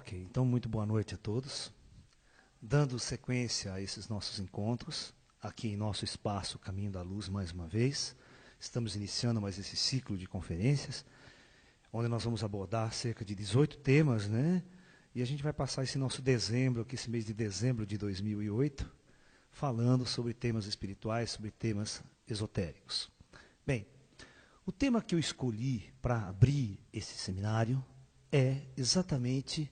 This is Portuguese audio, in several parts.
Ok, então muito boa noite a todos. Dando sequência a esses nossos encontros, aqui em nosso espaço Caminho da Luz mais uma vez, estamos iniciando mais esse ciclo de conferências, onde nós vamos abordar cerca de 18 temas, né? E a gente vai passar esse nosso dezembro, aqui esse mês de dezembro de 2008, falando sobre temas espirituais, sobre temas esotéricos. Bem, o tema que eu escolhi para abrir esse seminário é exatamente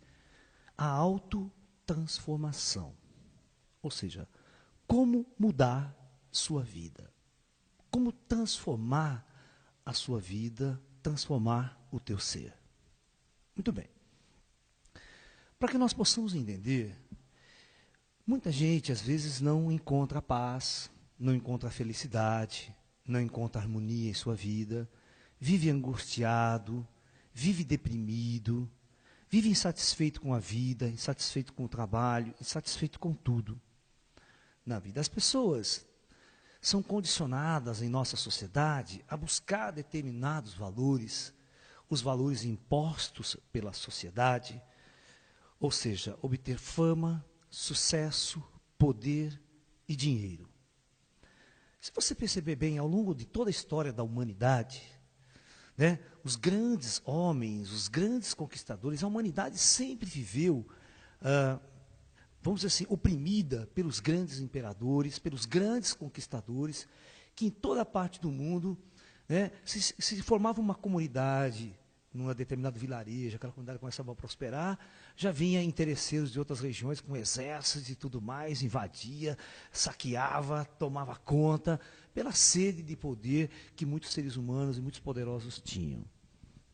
a autotransformação. Ou seja, como mudar sua vida. Como transformar a sua vida, transformar o teu ser. Muito bem. Para que nós possamos entender, muita gente às vezes não encontra paz, não encontra felicidade, não encontra harmonia em sua vida, vive angustiado, vive deprimido, vive insatisfeito com a vida, insatisfeito com o trabalho, insatisfeito com tudo. Na vida, as pessoas são condicionadas em nossa sociedade a buscar determinados valores, os valores impostos pela sociedade, ou seja, obter fama, sucesso, poder e dinheiro. Se você perceber bem, ao longo de toda a história da humanidade, né, os grandes homens, os grandes conquistadores, a humanidade sempre viveu, vamos dizer assim, oprimida pelos grandes imperadores, pelos grandes conquistadores, que em toda parte do mundo, né, se formava uma comunidade, num determinado vilarejo, aquela comunidade começava a prosperar, já vinha interesseiros de outras regiões com exércitos e tudo mais, invadia, saqueava, tomava conta, pela sede de poder que muitos seres humanos e muitos poderosos tinham,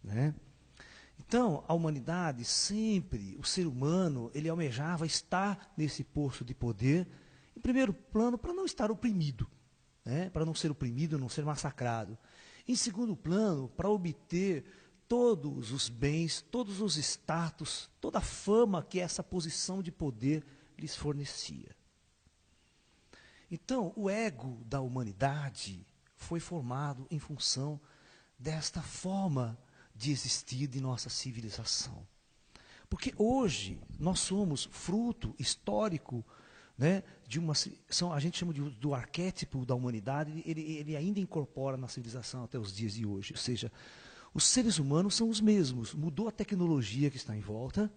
né? Então, a humanidade sempre, o ser humano, ele almejava estar nesse posto de poder, em primeiro plano, para não estar oprimido, né? Para não ser oprimido, não ser massacrado. Em segundo plano, para obter todos os bens, todos os status, toda a fama que essa posição de poder lhes fornecia. Então, o ego da humanidade foi formado em função desta forma de existir de nossa civilização. Porque hoje nós somos fruto histórico, né, de uma, a gente chama do arquétipo da humanidade, ele ainda incorpora na civilização até os dias de hoje. Ou seja, os seres humanos são os mesmos, mudou a tecnologia que está em volta,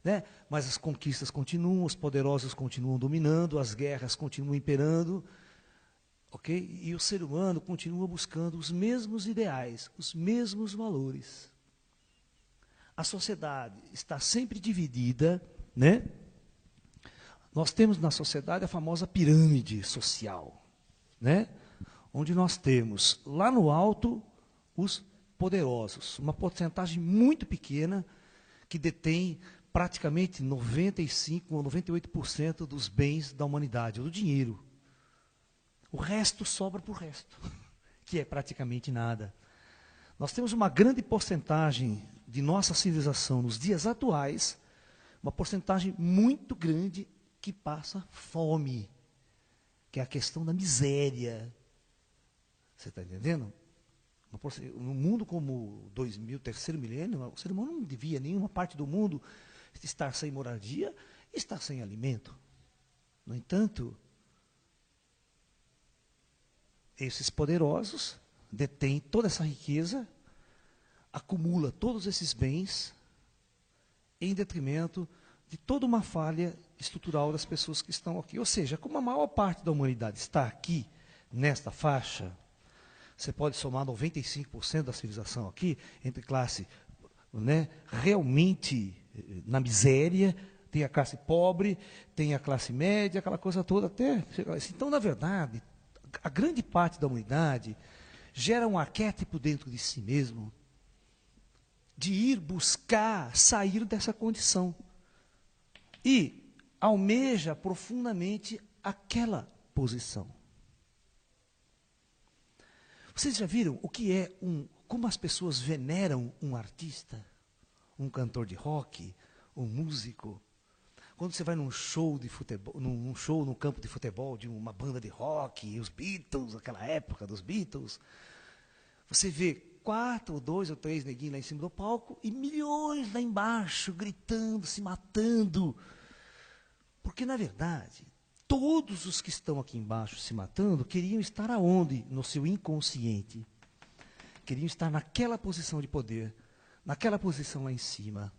né, mas as conquistas continuam, os poderosos continuam dominando, as guerras continuam imperando, ok? E o ser humano continua buscando os mesmos ideais, os mesmos valores. A sociedade está sempre dividida, né? Nós temos na sociedade a famosa pirâmide social, né? Onde nós temos lá no alto os poderosos, uma porcentagem muito pequena que detém praticamente 95% ou 98% dos bens da humanidade, do dinheiro. O resto sobra para o resto, que é praticamente nada. Nós temos uma grande porcentagem de nossa civilização nos dias atuais, uma porcentagem muito grande que passa fome, que é a questão da miséria. Você está entendendo? No mundo como 2000, terceiro milênio, o ser humano não devia, nenhuma parte do mundo, estar sem moradia e estar sem alimento. No entanto, esses poderosos detêm toda essa riqueza, acumula todos esses bens, em detrimento de toda uma falha estrutural das pessoas que estão aqui. Ou seja, como a maior parte da humanidade está aqui, nesta faixa, você pode somar 95% da civilização aqui, entre classe, né, realmente na miséria, tem a classe pobre, tem a classe média, aquela coisa toda até. Então, na verdade, a grande parte da humanidade gera um arquétipo dentro de si mesmo de ir buscar sair dessa condição. E almeja profundamente aquela posição. Vocês já viram o que é como as pessoas veneram um artista, um cantor de rock, um músico? Quando você vai num show de futebol, num show no campo de futebol de uma banda de rock, os Beatles, aquela época dos Beatles, você vê 4 ou 2 ou 3 neguinhos lá em cima do palco e milhões lá embaixo, gritando, se matando. Porque, na verdade, todos os que estão aqui embaixo se matando queriam estar aonde? No seu inconsciente. Queriam estar naquela posição de poder, naquela posição lá em cima,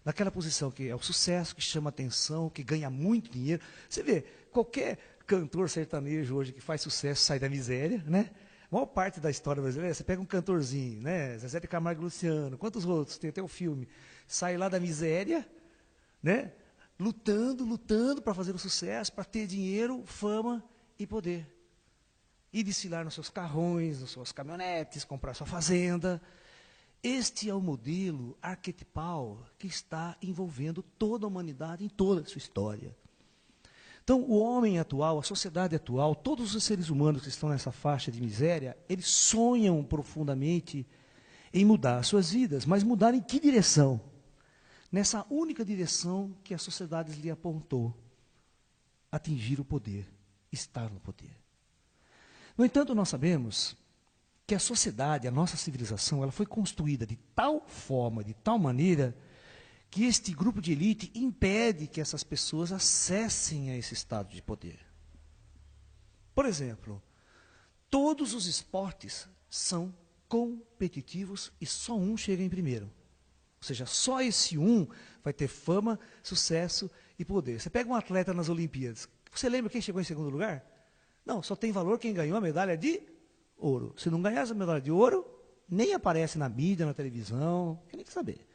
naquela posição que é o sucesso, que chama atenção, que ganha muito dinheiro. Você vê, qualquer cantor sertanejo hoje que faz sucesso sai da miséria, né? A maior parte da história brasileira, você pega um cantorzinho, né? Zezé de Camargo e Luciano, quantos outros? Tem até o filme. Sai lá da miséria, né? Lutando para fazer o sucesso, para ter dinheiro, fama e poder. E desfilar nos seus carrões, nas suas caminhonetes, comprar sua fazenda. Este é o modelo arquetipal que está envolvendo toda a humanidade em toda a sua história. Então, o homem atual, a sociedade atual, todos os seres humanos que estão nessa faixa de miséria, eles sonham profundamente em mudar suas vidas, mas mudar em que direção? Nessa única direção que a sociedade lhe apontou: atingir o poder, estar no poder. No entanto, nós sabemos que a sociedade, a nossa civilização, ela foi construída de tal forma, de tal maneira, que este grupo de elite impede que essas pessoas acessem a esse estado de poder. Por exemplo, todos os esportes são competitivos e só um chega em primeiro. Ou seja, só esse um vai ter fama, sucesso e poder. Você pega um atleta nas Olimpíadas, você lembra quem chegou em segundo lugar? Não, só tem valor quem ganhou a medalha de ouro. Se não ganhar essa medalha de ouro, nem aparece na mídia, na televisão, quem nem quer saber.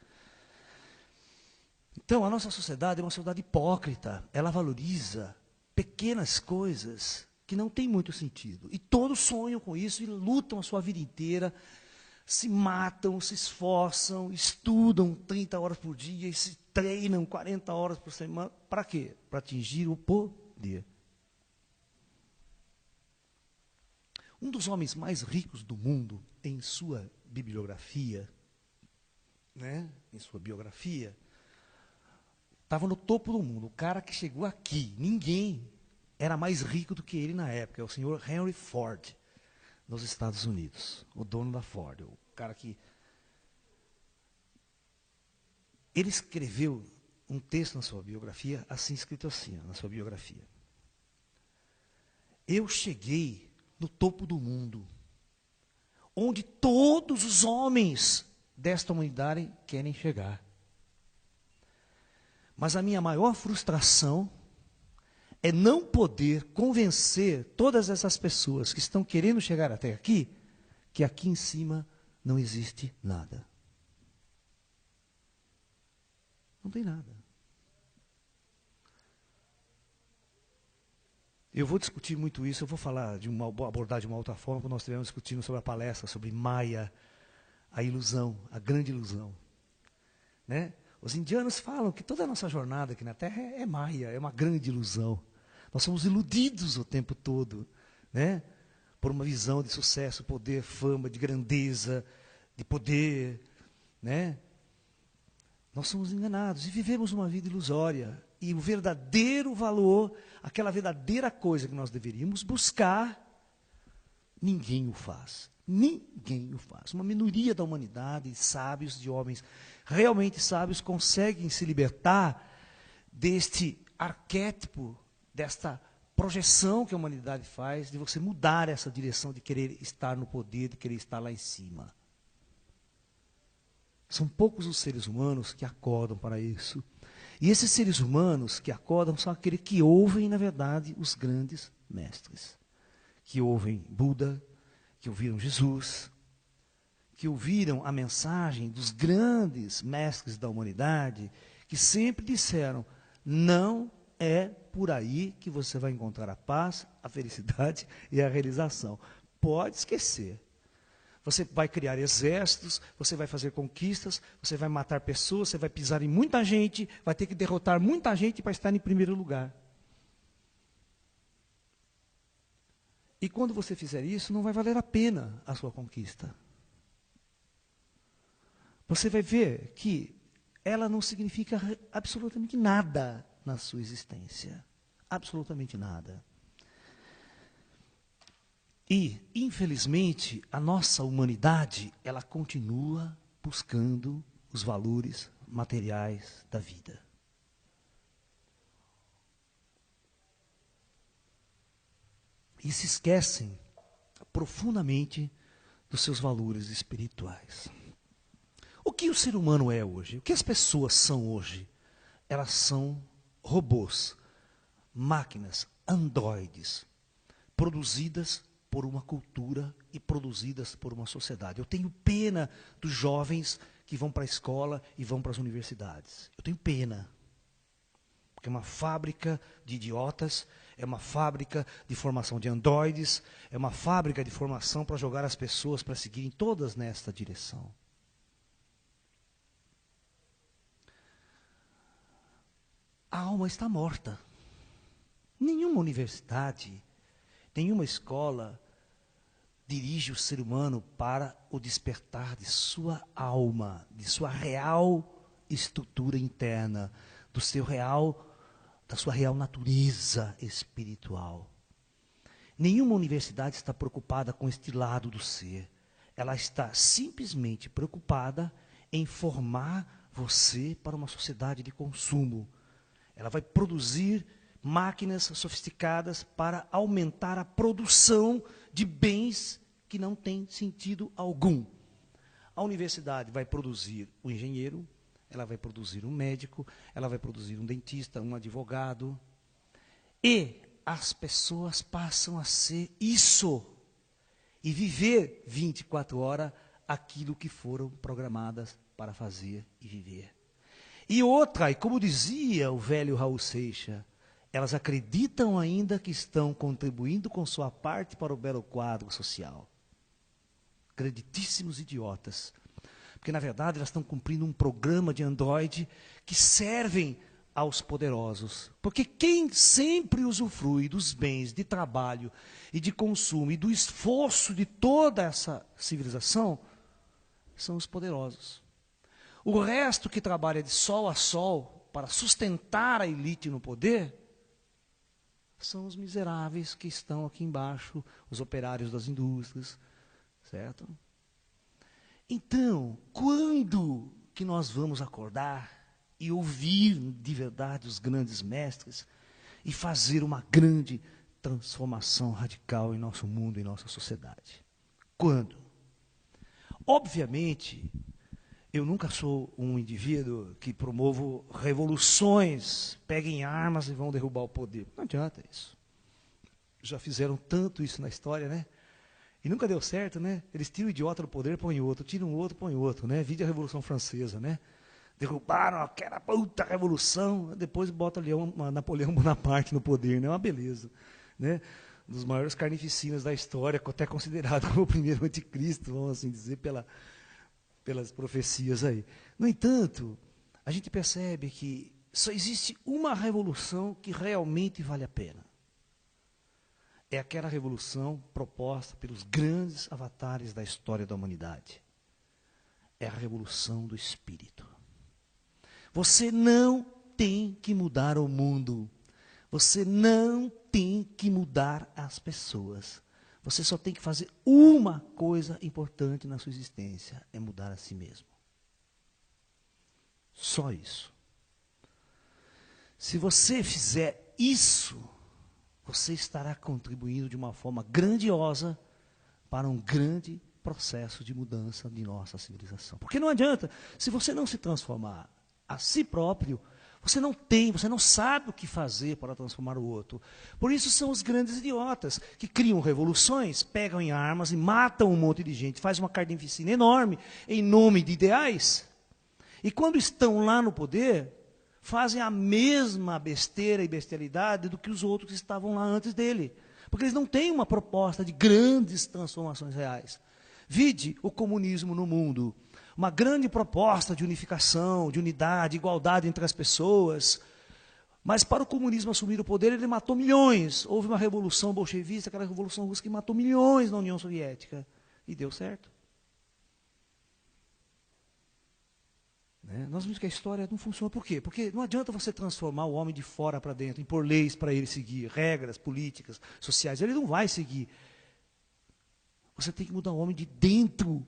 Então, a nossa sociedade é uma sociedade hipócrita. Ela valoriza pequenas coisas que não têm muito sentido. E todos sonham com isso e lutam a sua vida inteira, se matam, se esforçam, estudam 30 horas por dia e se treinam 40 horas por semana. Para quê? Para atingir o poder. Um dos homens mais ricos do mundo, em sua bibliografia, em sua biografia, estava no topo do mundo. O cara que chegou aqui, ninguém era mais rico do que ele na época. É o senhor Henry Ford, nos Estados Unidos. O dono da Ford. O cara que... Ele escreveu um texto na sua biografia, assim escrito assim, na sua biografia. Eu cheguei no topo do mundo, onde todos os homens desta humanidade querem chegar. Mas a minha maior frustração é não poder convencer todas essas pessoas que estão querendo chegar até aqui, que aqui em cima não existe nada. Não tem nada. Eu vou discutir muito isso, eu vou falar abordar de uma outra forma, quando nós estivermos discutindo sobre a palestra, sobre Maya, a ilusão, a grande ilusão. Né? Os indianos falam que toda a nossa jornada aqui na Terra é Maya, é uma grande ilusão. Nós somos iludidos o tempo todo, né? Por uma visão de sucesso, poder, fama, de grandeza, de poder. Né? Nós somos enganados e vivemos uma vida ilusória. E o verdadeiro valor, aquela verdadeira coisa que nós deveríamos buscar, ninguém o faz. Ninguém o faz. Uma minoria da humanidade, sábios, de homens realmente sábios, conseguem se libertar deste arquétipo, desta projeção que a humanidade faz, de você mudar essa direção de querer estar no poder, de querer estar lá em cima. São poucos os seres humanos que acordam para isso. E esses seres humanos que acordam são aqueles que ouvem, na verdade, os grandes mestres. Que ouvem Buda, que ouviram Jesus, que ouviram a mensagem dos grandes mestres da humanidade, que sempre disseram: não é por aí que você vai encontrar a paz, a felicidade e a realização. Pode esquecer. Você vai criar exércitos, você vai fazer conquistas, você vai matar pessoas, você vai pisar em muita gente, vai ter que derrotar muita gente para estar em primeiro lugar. E quando você fizer isso, não vai valer a pena a sua conquista. Você vai ver que ela não significa absolutamente nada na sua existência. Absolutamente nada. E, infelizmente, a nossa humanidade, ela continua buscando os valores materiais da vida. E se esquecem profundamente dos seus valores espirituais. O que o ser humano é hoje? O que as pessoas são hoje? Elas são robôs, máquinas, androides, produzidas por uma cultura e produzidas por uma sociedade. Eu tenho pena dos jovens que vão para a escola e vão para as universidades. Eu tenho pena. Porque é uma fábrica de idiotas, é uma fábrica de formação de androides, é uma fábrica de formação para jogar as pessoas para seguirem todas nesta direção. A alma está morta. Nenhuma universidade, nenhuma escola dirige o ser humano para o despertar de sua alma, de sua real estrutura interna, da sua real natureza espiritual. Nenhuma universidade está preocupada com este lado do ser. Ela está simplesmente preocupada em formar você para uma sociedade de consumo. Ela vai produzir máquinas sofisticadas para aumentar a produção de bens que não têm sentido algum. A universidade vai produzir um engenheiro, ela vai produzir um médico, ela vai produzir um dentista, um advogado. E as pessoas passam a ser isso. E viver 24 horas aquilo que foram programadas para fazer e viver. E outra, e como dizia o velho Raul Seixas, elas acreditam ainda que estão contribuindo com sua parte para o belo quadro social. Acreditíssimos idiotas. Porque, na verdade, elas estão cumprindo um programa de androide que servem aos poderosos. Porque quem sempre usufrui dos bens de trabalho e de consumo e do esforço de toda essa civilização são os poderosos. O resto que trabalha de sol a sol para sustentar a elite no poder são os miseráveis que estão aqui embaixo, os operários das indústrias, certo? Então, quando que nós vamos acordar e ouvir de verdade os grandes mestres e fazer uma grande transformação radical em nosso mundo e nossa sociedade? Quando? Obviamente, eu nunca sou um indivíduo que promovo revoluções, peguem armas e vão derrubar o poder. Não adianta isso. Já fizeram tanto isso na história, né? E nunca deu certo, né? Eles tiram o idiota do poder, põem outro, tiram o outro, põem outro, né? Vide a Revolução Francesa, né? Derrubaram aquela puta revolução, depois bota Napoleão Bonaparte no poder, né? Uma beleza, né? Um dos maiores carnificinas da história, até considerado como o primeiro anticristo, vamos assim dizer, pelas profecias aí. No entanto, a gente percebe que só existe uma revolução que realmente vale a pena. É aquela revolução proposta pelos grandes avatares da história da humanidade. É a revolução do espírito. Você não tem que mudar o mundo. Você não tem que mudar as pessoas. Você só tem que fazer uma coisa importante na sua existência, é mudar a si mesmo. Só isso. Se você fizer isso, você estará contribuindo de uma forma grandiosa para um grande processo de mudança de nossa civilização. Porque não adianta, se você não se transformar a si próprio, você não sabe o que fazer para transformar o outro. Por isso são os grandes idiotas, que criam revoluções, pegam em armas e matam um monte de gente, fazem uma carnificina enorme em nome de ideais. E quando estão lá no poder, fazem a mesma besteira e bestialidade do que os outros que estavam lá antes dele. Porque eles não têm uma proposta de grandes transformações reais. Vide o comunismo no mundo. Uma grande proposta de unificação, de unidade, igualdade entre as pessoas. Mas para o comunismo assumir o poder, ele matou milhões. Houve uma revolução bolchevista, aquela revolução russa que matou milhões na União Soviética. E deu certo. Nós vimos que a história não funciona. Por quê? Porque não adianta você transformar o homem de fora para dentro, impor leis para ele seguir, regras políticas, sociais. Ele não vai seguir. Você tem que mudar o homem de dentro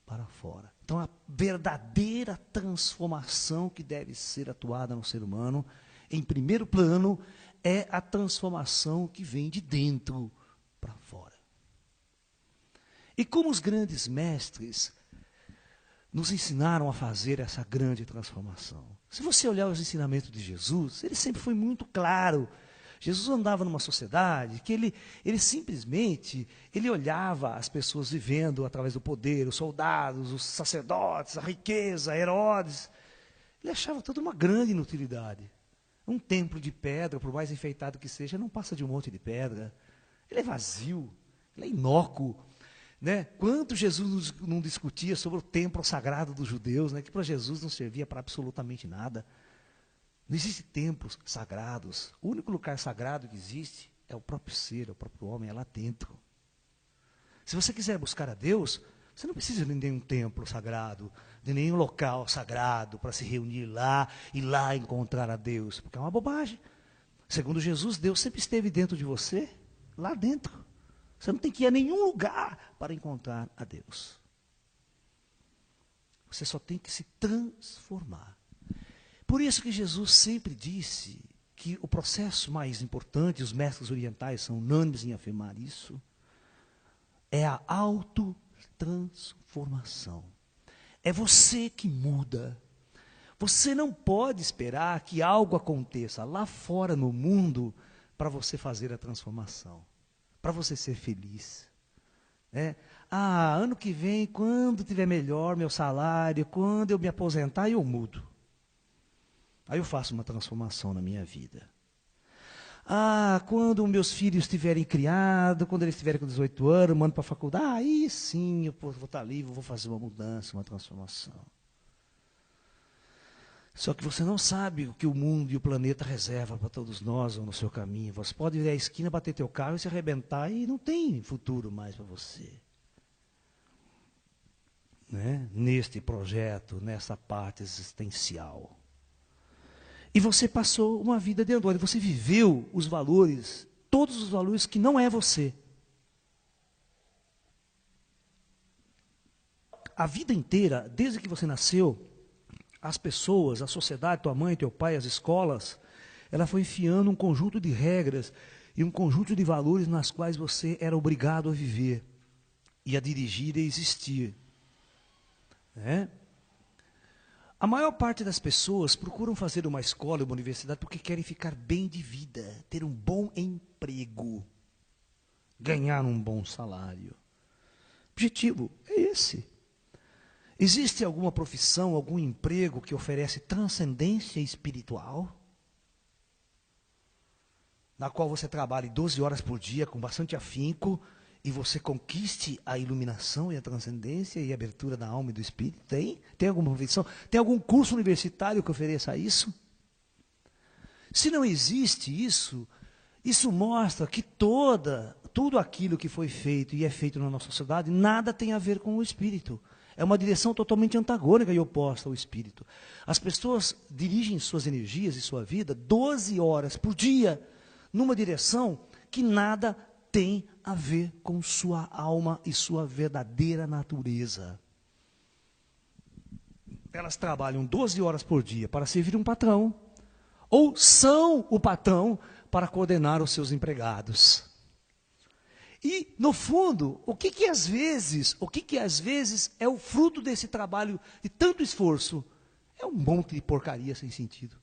para fora. Então, a verdadeira transformação que deve ser atuada no ser humano, em primeiro plano, é a transformação que vem de dentro para fora. E como os grandes mestres nos ensinaram a fazer essa grande transformação? Se você olhar os ensinamentos de Jesus, ele sempre foi muito claro. Jesus andava numa sociedade que ele simplesmente olhava as pessoas vivendo através do poder, os soldados, os sacerdotes, a riqueza, Herodes. Ele achava toda uma grande inutilidade. Um templo de pedra, por mais enfeitado que seja, não passa de um monte de pedra. Ele é vazio, ele é inócuo. Né? Quanto Jesus não discutia sobre o templo sagrado dos judeus, né? Que para Jesus não servia para absolutamente nada. Não existem templos sagrados. O único lugar sagrado que existe é o próprio ser, é o próprio homem, é lá dentro. Se você quiser buscar a Deus, você não precisa de nenhum templo sagrado, de nenhum local sagrado para se reunir lá e lá encontrar a Deus, porque é uma bobagem. Segundo Jesus, Deus sempre esteve dentro de você, lá dentro. Você não tem que ir a nenhum lugar para encontrar a Deus. Você só tem que se transformar. Por isso que Jesus sempre disse que o processo mais importante, os mestres orientais são unânimes em afirmar isso, é a autotransformação. É você que muda. Você não pode esperar que algo aconteça lá fora no mundo para você fazer a transformação, para você ser feliz. Ano que vem, quando tiver melhor meu salário, quando eu me aposentar, eu mudo. Aí eu faço uma transformação na minha vida. Quando meus filhos estiverem criados, quando eles estiverem com 18 anos, mando para a faculdade, aí sim eu vou estar livre, vou fazer uma mudança, uma transformação. Só que você não sabe o que o mundo e o planeta reserva para todos nós ou no seu caminho. Você pode vir à esquina, bater teu carro e se arrebentar e não tem futuro mais para você. Né? Neste projeto, nessa parte existencial. E você passou uma vida de andor, você viveu os valores, todos os valores que não é você. A vida inteira, desde que você nasceu, as pessoas, a sociedade, tua mãe, teu pai, as escolas, ela foi enfiando um conjunto de regras e um conjunto de valores nas quais você era obrigado a viver e a dirigir e a existir. Né? A maior parte das pessoas procuram fazer uma escola, uma universidade, porque querem ficar bem de vida, ter um bom emprego, ganhar um bom salário. O objetivo é esse. Existe alguma profissão, algum emprego que oferece transcendência espiritual? Na qual você trabalhe 12 horas por dia com bastante afinco e você conquiste a iluminação e a transcendência e a abertura da alma e do espírito? Tem? Tem alguma profissão? Tem algum curso universitário que ofereça isso? Se não existe isso, isso mostra que tudo aquilo que foi feito e é feito na nossa sociedade, nada tem a ver com o espírito. É uma direção totalmente antagônica e oposta ao espírito. As pessoas dirigem suas energias e sua vida 12 horas por dia numa direção que nada tem a ver com sua alma e sua verdadeira natureza. Elas trabalham 12 horas por dia para servir um patrão, ou são o patrão para coordenar os seus empregados. E, no fundo, o que às vezes é o fruto desse trabalho de tanto esforço? É um monte de porcaria sem sentido.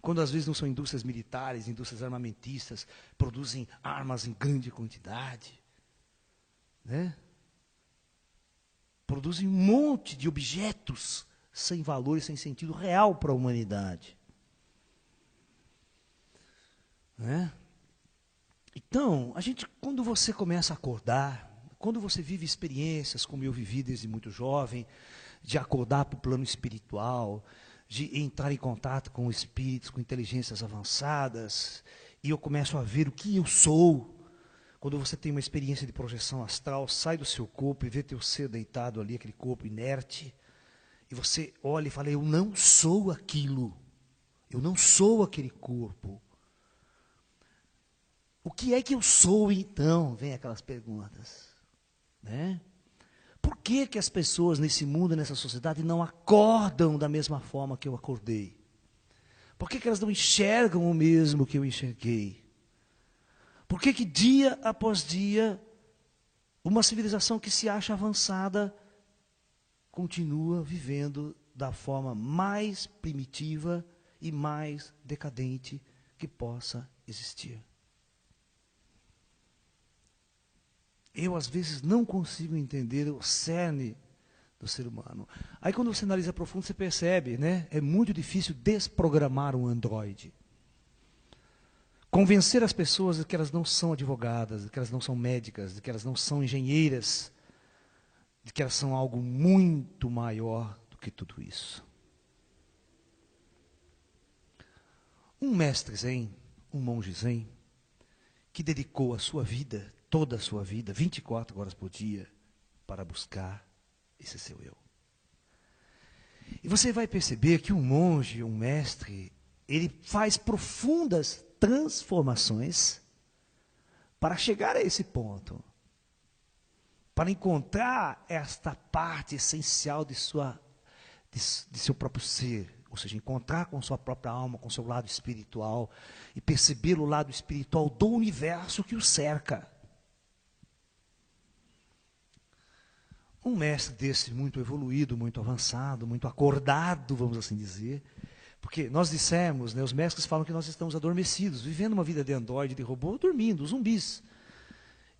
Quando às vezes não são indústrias militares, indústrias armamentistas, produzem armas em grande quantidade. Né? Produzem um monte de objetos sem valor e sem sentido real para a humanidade. Né? Então, quando você começa a acordar, quando você vive experiências como eu vivi desde muito jovem, de acordar para o plano espiritual, de entrar em contato com espíritos, com inteligências avançadas, e eu começo a ver o que eu sou. Quando você tem uma experiência de projeção astral, sai do seu corpo e vê teu ser deitado ali, aquele corpo inerte, e você olha e fala, eu não sou aquilo, eu não sou aquele corpo. O que é que eu sou então? Vem aquelas perguntas. Né? Por que que as pessoas nesse mundo, nessa sociedade, não acordam da mesma forma que eu acordei? Por que que elas não enxergam o mesmo que eu enxerguei? Por que que dia após dia, uma civilização que se acha avançada continua vivendo da forma mais primitiva e mais decadente que possa existir? Eu, às vezes, não consigo entender o cerne do ser humano. Aí, quando você analisa profundo, você percebe, né? É muito difícil desprogramar um androide. Convencer as pessoas de que elas não são advogadas, de que elas não são médicas, de que elas não são engenheiras, de que elas são algo muito maior do que tudo isso. Um mestre zen, um monge zen, que dedicou a sua vida, toda a sua vida, 24 horas por dia, para buscar esse seu eu. E você vai perceber que um monge, um mestre, ele faz profundas transformações para chegar a esse ponto, para encontrar esta parte essencial de seu próprio ser, ou seja, encontrar com sua própria alma, com seu lado espiritual, e perceber o lado espiritual do universo que o cerca. Um mestre desse muito evoluído, muito avançado, muito acordado, vamos assim dizer, porque nós dissemos, né, os mestres falam que nós estamos adormecidos, vivendo uma vida de androide, de robô, dormindo, zumbis.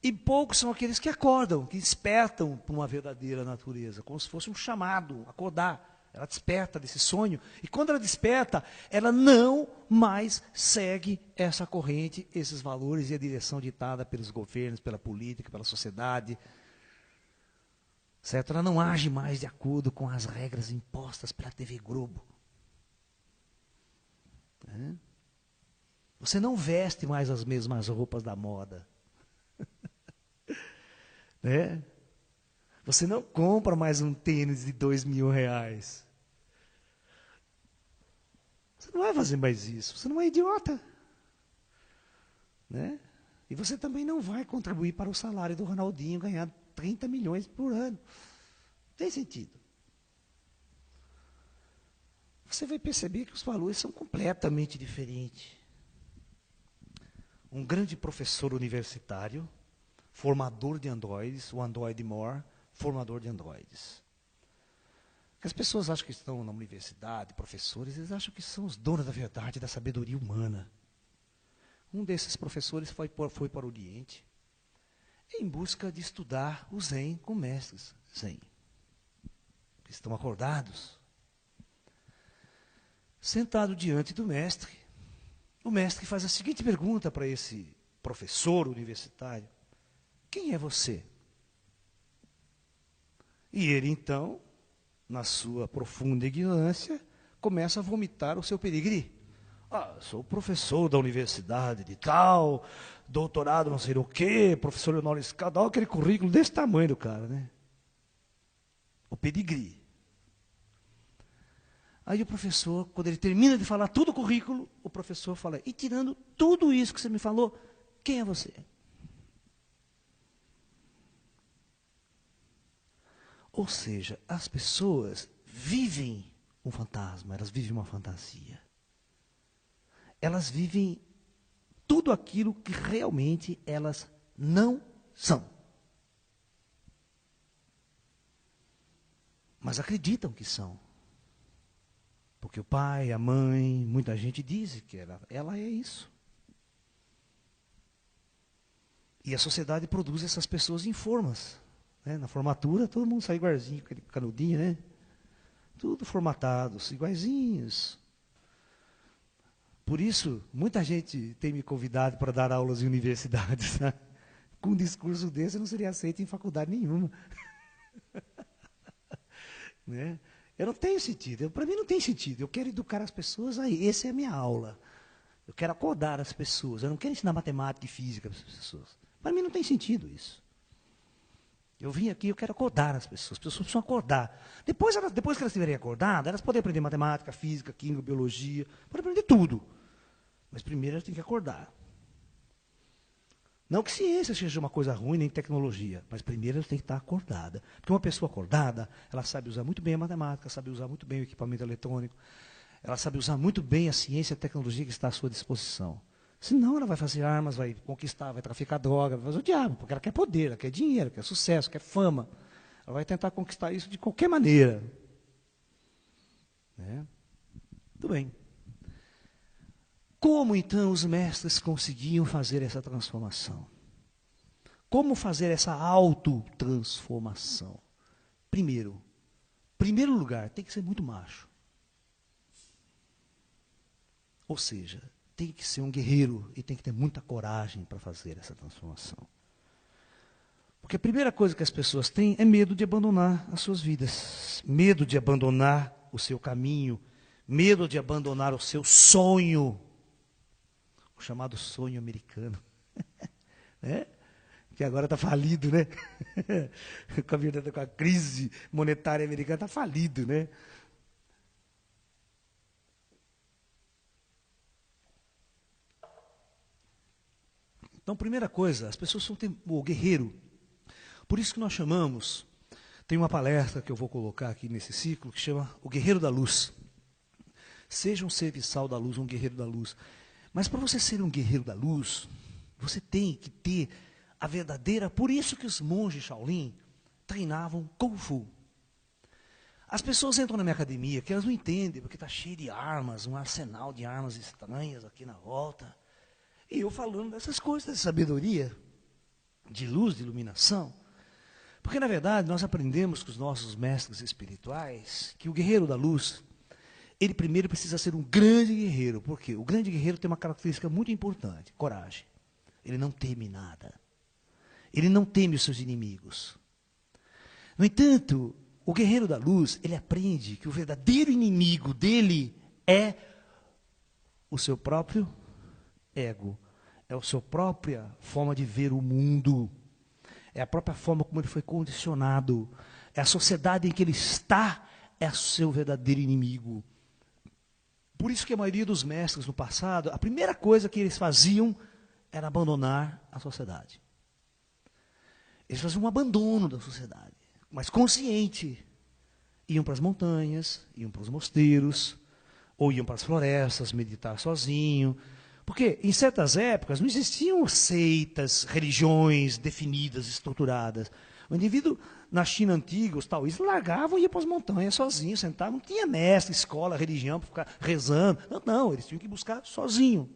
E poucos são aqueles que acordam, que despertam para uma verdadeira natureza, como se fosse um chamado, acordar. Ela desperta desse sonho, e quando ela desperta, ela não mais segue essa corrente, esses valores e a direção ditada pelos governos, pela política, pela sociedade. Certo? Ela não age mais de acordo com as regras impostas pela TV Globo. Você não veste mais as mesmas roupas da moda. Né? Você não compra mais um tênis de R$2.000. Você não vai fazer mais isso. Você não é idiota. Né? E você também não vai contribuir para o salário do Ronaldinho ganhar 30 milhões por ano. Não tem sentido. Você vai perceber que os valores são completamente diferentes. Um grande professor universitário, formador de androides, o Android Moore, formador de androides. As pessoas acham que estão na universidade, professores, eles acham que são os donos da verdade, da sabedoria humana. Um desses professores foi para o Oriente, em busca de estudar o Zen com mestres Zen. Estão acordados. Sentado diante do mestre, o mestre faz a seguinte pergunta para esse professor universitário: quem é você? E ele então, na sua profunda ignorância, começa a vomitar o seu pedigree. Sou professor da universidade de tal, doutorado não sei o quê, professor honoris causa, dá aquele currículo desse tamanho do cara, né? O pedigree. Aí o professor, quando ele termina de falar todo o currículo, o professor fala: e tirando tudo isso que você me falou, quem é você? Ou seja, as pessoas vivem um fantasma, elas vivem uma fantasia. Elas vivem tudo aquilo que realmente elas não são. Mas acreditam que são. Porque o pai, a mãe, muita gente diz que ela é isso. E a sociedade produz essas pessoas em formas. Né? Na formatura, todo mundo sai igualzinho, com aquele canudinho, né? Tudo formatados, iguaizinhos. Por isso, muita gente tem me convidado para dar aulas em universidades. Né? Com um discurso desse, eu não seria aceito em faculdade nenhuma. Né? Eu não tenho sentido. Para mim não tem sentido. Eu quero educar as pessoas aí. Essa é a minha aula. Eu quero acordar as pessoas. Eu não quero ensinar matemática e física para as pessoas. Para mim não tem sentido isso. Eu vim aqui, eu quero acordar as pessoas. As pessoas precisam acordar. Depois que elas estiverem acordadas, elas podem aprender matemática, física, química, biologia. Podem aprender tudo. Mas primeiro elas têm que acordar. Não que ciência seja uma coisa ruim, nem tecnologia, mas primeiro ela tem que estar acordada. Porque uma pessoa acordada, ela sabe usar muito bem a matemática, sabe usar muito bem o equipamento eletrônico, ela sabe usar muito bem a ciência e a tecnologia que está à sua disposição. Senão ela vai fazer armas, vai conquistar, vai traficar droga, vai fazer o diabo, porque ela quer poder, ela quer dinheiro, quer sucesso, quer fama. Ela vai tentar conquistar isso de qualquer maneira. Né? Muito bem. Como então os mestres conseguiam fazer essa transformação? Como fazer essa autotransformação? Primeiro lugar, tem que ser muito macho. Ou seja, tem que ser um guerreiro e tem que ter muita coragem para fazer essa transformação. Porque a primeira coisa que as pessoas têm é medo de abandonar as suas vidas, medo de abandonar o seu caminho, medo de abandonar o seu sonho, o chamado sonho americano, né? Que agora está falido, né? Com a crise monetária americana está falido, né? Então, primeira coisa, as pessoas são o guerreiro. Por isso que nós chamamos, tem uma palestra que eu vou colocar aqui nesse ciclo, que chama O Guerreiro da Luz. Seja um serviçal da luz, um guerreiro da luz. Mas para você ser um guerreiro da luz, você tem que ter a verdadeira... Por isso que os monges Shaolin treinavam Kung Fu. As pessoas entram na minha academia, que elas não entendem, porque está cheio de armas, um arsenal de armas estranhas aqui na volta. E eu falando dessas coisas, de sabedoria, de luz, de iluminação. Porque, na verdade, nós aprendemos com os nossos mestres espirituais que o guerreiro da luz, ele primeiro precisa ser um grande guerreiro. Por quê? O grande guerreiro tem uma característica muito importante, coragem. Ele não teme nada. Ele não teme os seus inimigos. No entanto, o guerreiro da luz, ele aprende que o verdadeiro inimigo dele é o seu próprio ego. É a sua própria forma de ver o mundo. É a própria forma como ele foi condicionado. É a sociedade em que ele está, é o seu verdadeiro inimigo. Por isso que a maioria dos mestres no passado, a primeira coisa que eles faziam era abandonar a sociedade. Eles faziam um abandono da sociedade, mas consciente. Iam para as montanhas, iam para os mosteiros, ou iam para as florestas, meditar sozinho. Porque em certas épocas não existiam seitas, religiões definidas, estruturadas. O indivíduo, na China antiga, os taoístas largavam e iam para as montanhas sozinhos, sentavam, não tinha mestre, escola, religião para ficar rezando. Não, eles tinham que buscar sozinho.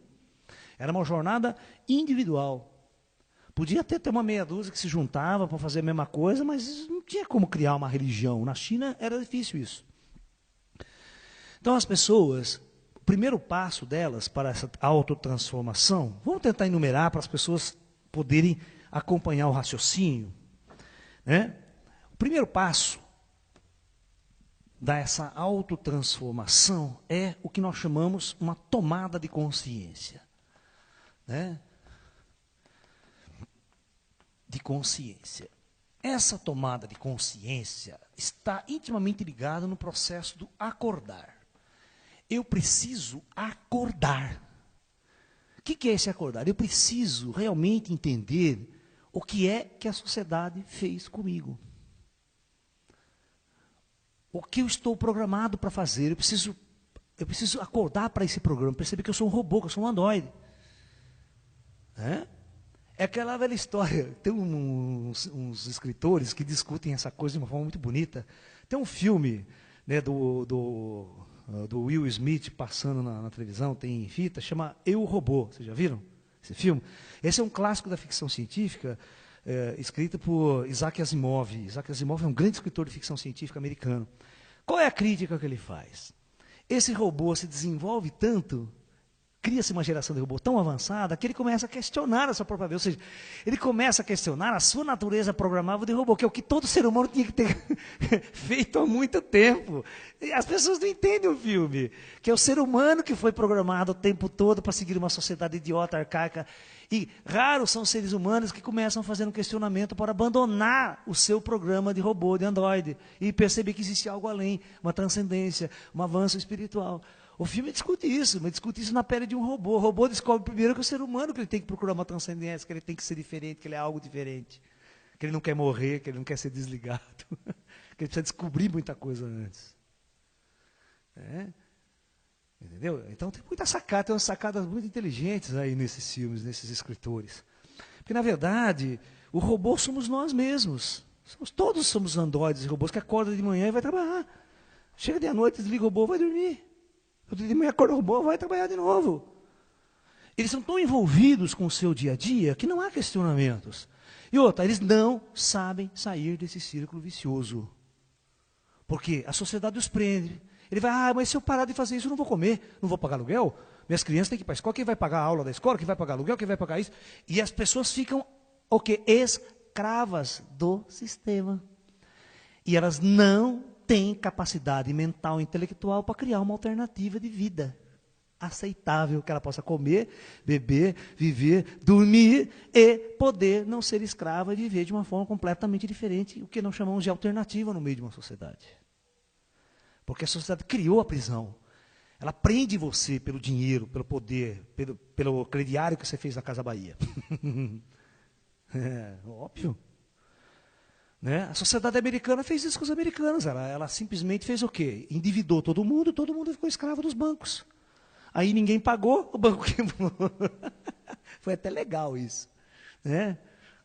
Era uma jornada individual. Podia até ter uma meia dúzia que se juntava para fazer a mesma coisa, mas não tinha como criar uma religião. Na China era difícil isso. Então as pessoas... O primeiro passo delas para essa autotransformação, vamos tentar enumerar para as pessoas poderem acompanhar o raciocínio. Né? O primeiro passo dessa autotransformação é o que nós chamamos uma tomada de consciência. Né? De consciência. Essa tomada de consciência está intimamente ligada no processo do acordar. Eu preciso acordar. O que é esse acordar? Eu preciso realmente entender o que é que a sociedade fez comigo. O que eu estou programado para fazer. Eu preciso acordar para esse programa, perceber que eu sou um robô, que eu sou um androide. É aquela velha história. Tem uns escritores que discutem essa coisa de uma forma muito bonita. Tem um filme, né, do Will Smith passando na televisão, tem fita, chama Eu, Robô. Vocês já viram esse filme? Esse é um clássico da ficção científica, escrito por Isaac Asimov. Isaac Asimov é um grande escritor de ficção científica americano. Qual é a crítica que ele faz? Esse robô se desenvolve tanto, cria-se uma geração de robô tão avançada, que ele começa a questionar a sua própria vida. Ou seja, ele começa a questionar a sua natureza programável de robô, que é o que todo ser humano tinha que ter feito há muito tempo. E as pessoas não entendem o filme, que é o ser humano que foi programado o tempo todo para seguir uma sociedade idiota, arcaica. E raros são os seres humanos que começam a fazer um questionamento para abandonar o seu programa de robô, de androide, e perceber que existe algo além, uma transcendência, um avanço espiritual. O filme discute isso, mas discute isso na pele de um robô. O robô descobre primeiro que o ser humano que ele tem que procurar uma transcendência, que ele tem que ser diferente, que ele é algo diferente. Que ele não quer morrer, que ele não quer ser desligado. Que ele precisa descobrir muita coisa antes. Entendeu? Então tem muita sacada, tem umas sacadas muito inteligentes aí nesses filmes, nesses escritores. Porque, na verdade, o robô somos nós mesmos. Todos somos androides e robôs que acordam de manhã e vai trabalhar. Chega de noite, desliga o robô, vai dormir. De manhã acorda o robô, vai trabalhar de novo. Eles são tão envolvidos com o seu dia a dia que não há questionamentos. E outra, eles não sabem sair desse círculo vicioso. Porque a sociedade os prende. Ele vai, mas se eu parar de fazer isso, eu não vou comer, não vou pagar aluguel. Minhas crianças têm que ir para a escola, quem vai pagar a aula da escola, quem vai pagar aluguel, quem vai pagar isso. E as pessoas ficam, o quê? Escravas do sistema. E elas não têm capacidade mental e intelectual para criar uma alternativa de vida aceitável, que ela possa comer, beber, viver, dormir e poder não ser escrava e viver de uma forma completamente diferente, o que nós chamamos de alternativa no meio de uma sociedade. Porque a sociedade criou a prisão. Ela prende você pelo dinheiro, pelo poder, pelo crediário que você fez na Casa Bahia. Óbvio. Né? A sociedade americana fez isso com os americanos. Ela simplesmente fez o quê? Endividou todo mundo ficou escravo dos bancos. Aí ninguém pagou, o banco quebrou. Foi até legal isso. Né?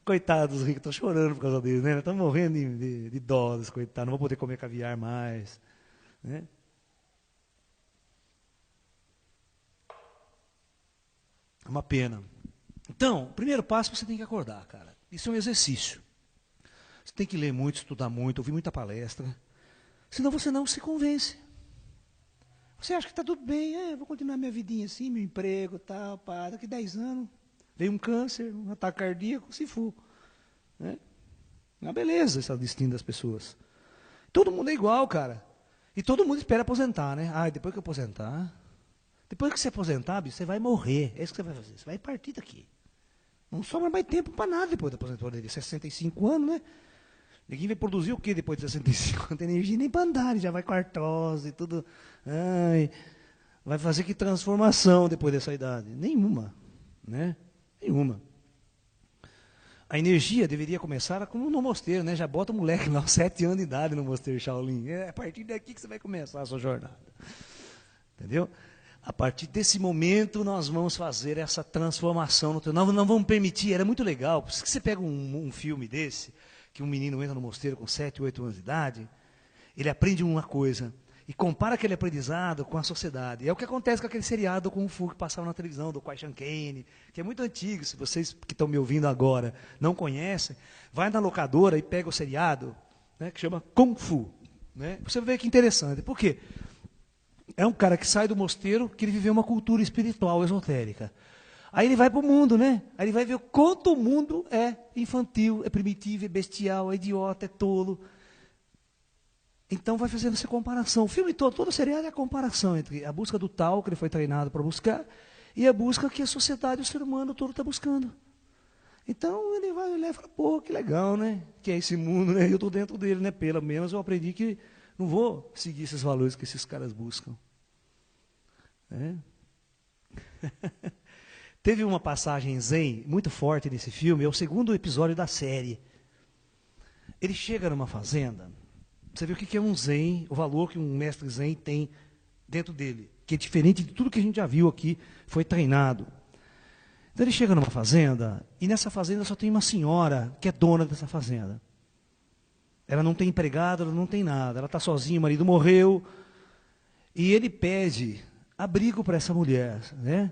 Coitados, os ricos estão chorando por causa deles. Né? Estão morrendo de dólares, coitados. Não vão poder comer caviar mais. Né? É uma pena. Então, o primeiro passo você tem que acordar, cara. Isso é um exercício. Você tem que ler muito, estudar muito, ouvir muita palestra. Senão você não se convence. Você acha que está tudo bem, vou continuar minha vidinha assim, meu emprego, tal, pá, daqui 10 anos, veio um câncer, um ataque cardíaco, se for. Né? Uma beleza esse é o destino das pessoas. Todo mundo é igual, cara. E todo mundo espera aposentar, né? Depois que eu aposentar, depois que você aposentar, bicho, você vai morrer. É isso que você vai fazer, você vai partir daqui. Não sobra mais tempo para nada depois da aposentadoria. 65 anos, né? Ninguém vai produzir o que depois de 65? Não tem energia nem para andar, já vai com artrose e tudo. Vai fazer que transformação depois dessa idade? Nenhuma. Né? Nenhuma. A energia deveria começar como no mosteiro, né? Já bota o moleque lá, 7 anos de idade no mosteiro Shaolin. É a partir daqui que você vai começar a sua jornada. Entendeu? A partir desse momento nós vamos fazer essa transformação. Nós não vamos permitir, era muito legal. Por isso que você pega um filme desse, que um menino entra no mosteiro com 7, 8 anos de idade, ele aprende uma coisa e compara aquele aprendizado com a sociedade. É o que acontece com aquele seriado Kung Fu que passava na televisão, do Kwai Chang-caine, que é muito antigo. Se vocês que estão me ouvindo agora não conhecem, vai na locadora e pega o seriado, né, que chama Kung Fu. Né? Você vê que interessante. Por quê? É um cara que sai do mosteiro, que ele viveu uma cultura espiritual, esotérica. Aí ele vai para o mundo, né? Aí ele vai ver o quanto o mundo é infantil, é primitivo, é bestial, é idiota, é tolo. Então vai fazendo essa comparação. O filme todo o seriado é a comparação entre a busca do tal, que ele foi treinado para buscar, e a busca que a sociedade, o ser humano todo está buscando. Então ele vai olhar e fala, pô, que legal, né? Que é esse mundo, né? Eu estou dentro dele, né? Pelo menos eu aprendi que não vou seguir esses valores que esses caras buscam. É. Teve uma passagem zen muito forte nesse filme, é o segundo episódio da série. Ele chega numa fazenda, você vê o que é um zen, o valor que um mestre zen tem dentro dele, que é diferente de tudo que a gente já viu aqui, foi treinado. Então ele chega numa fazenda, e nessa fazenda só tem uma senhora que é dona dessa fazenda. Ela não tem empregado, ela não tem nada, ela está sozinha, o marido morreu, e ele pede abrigo para essa mulher, né?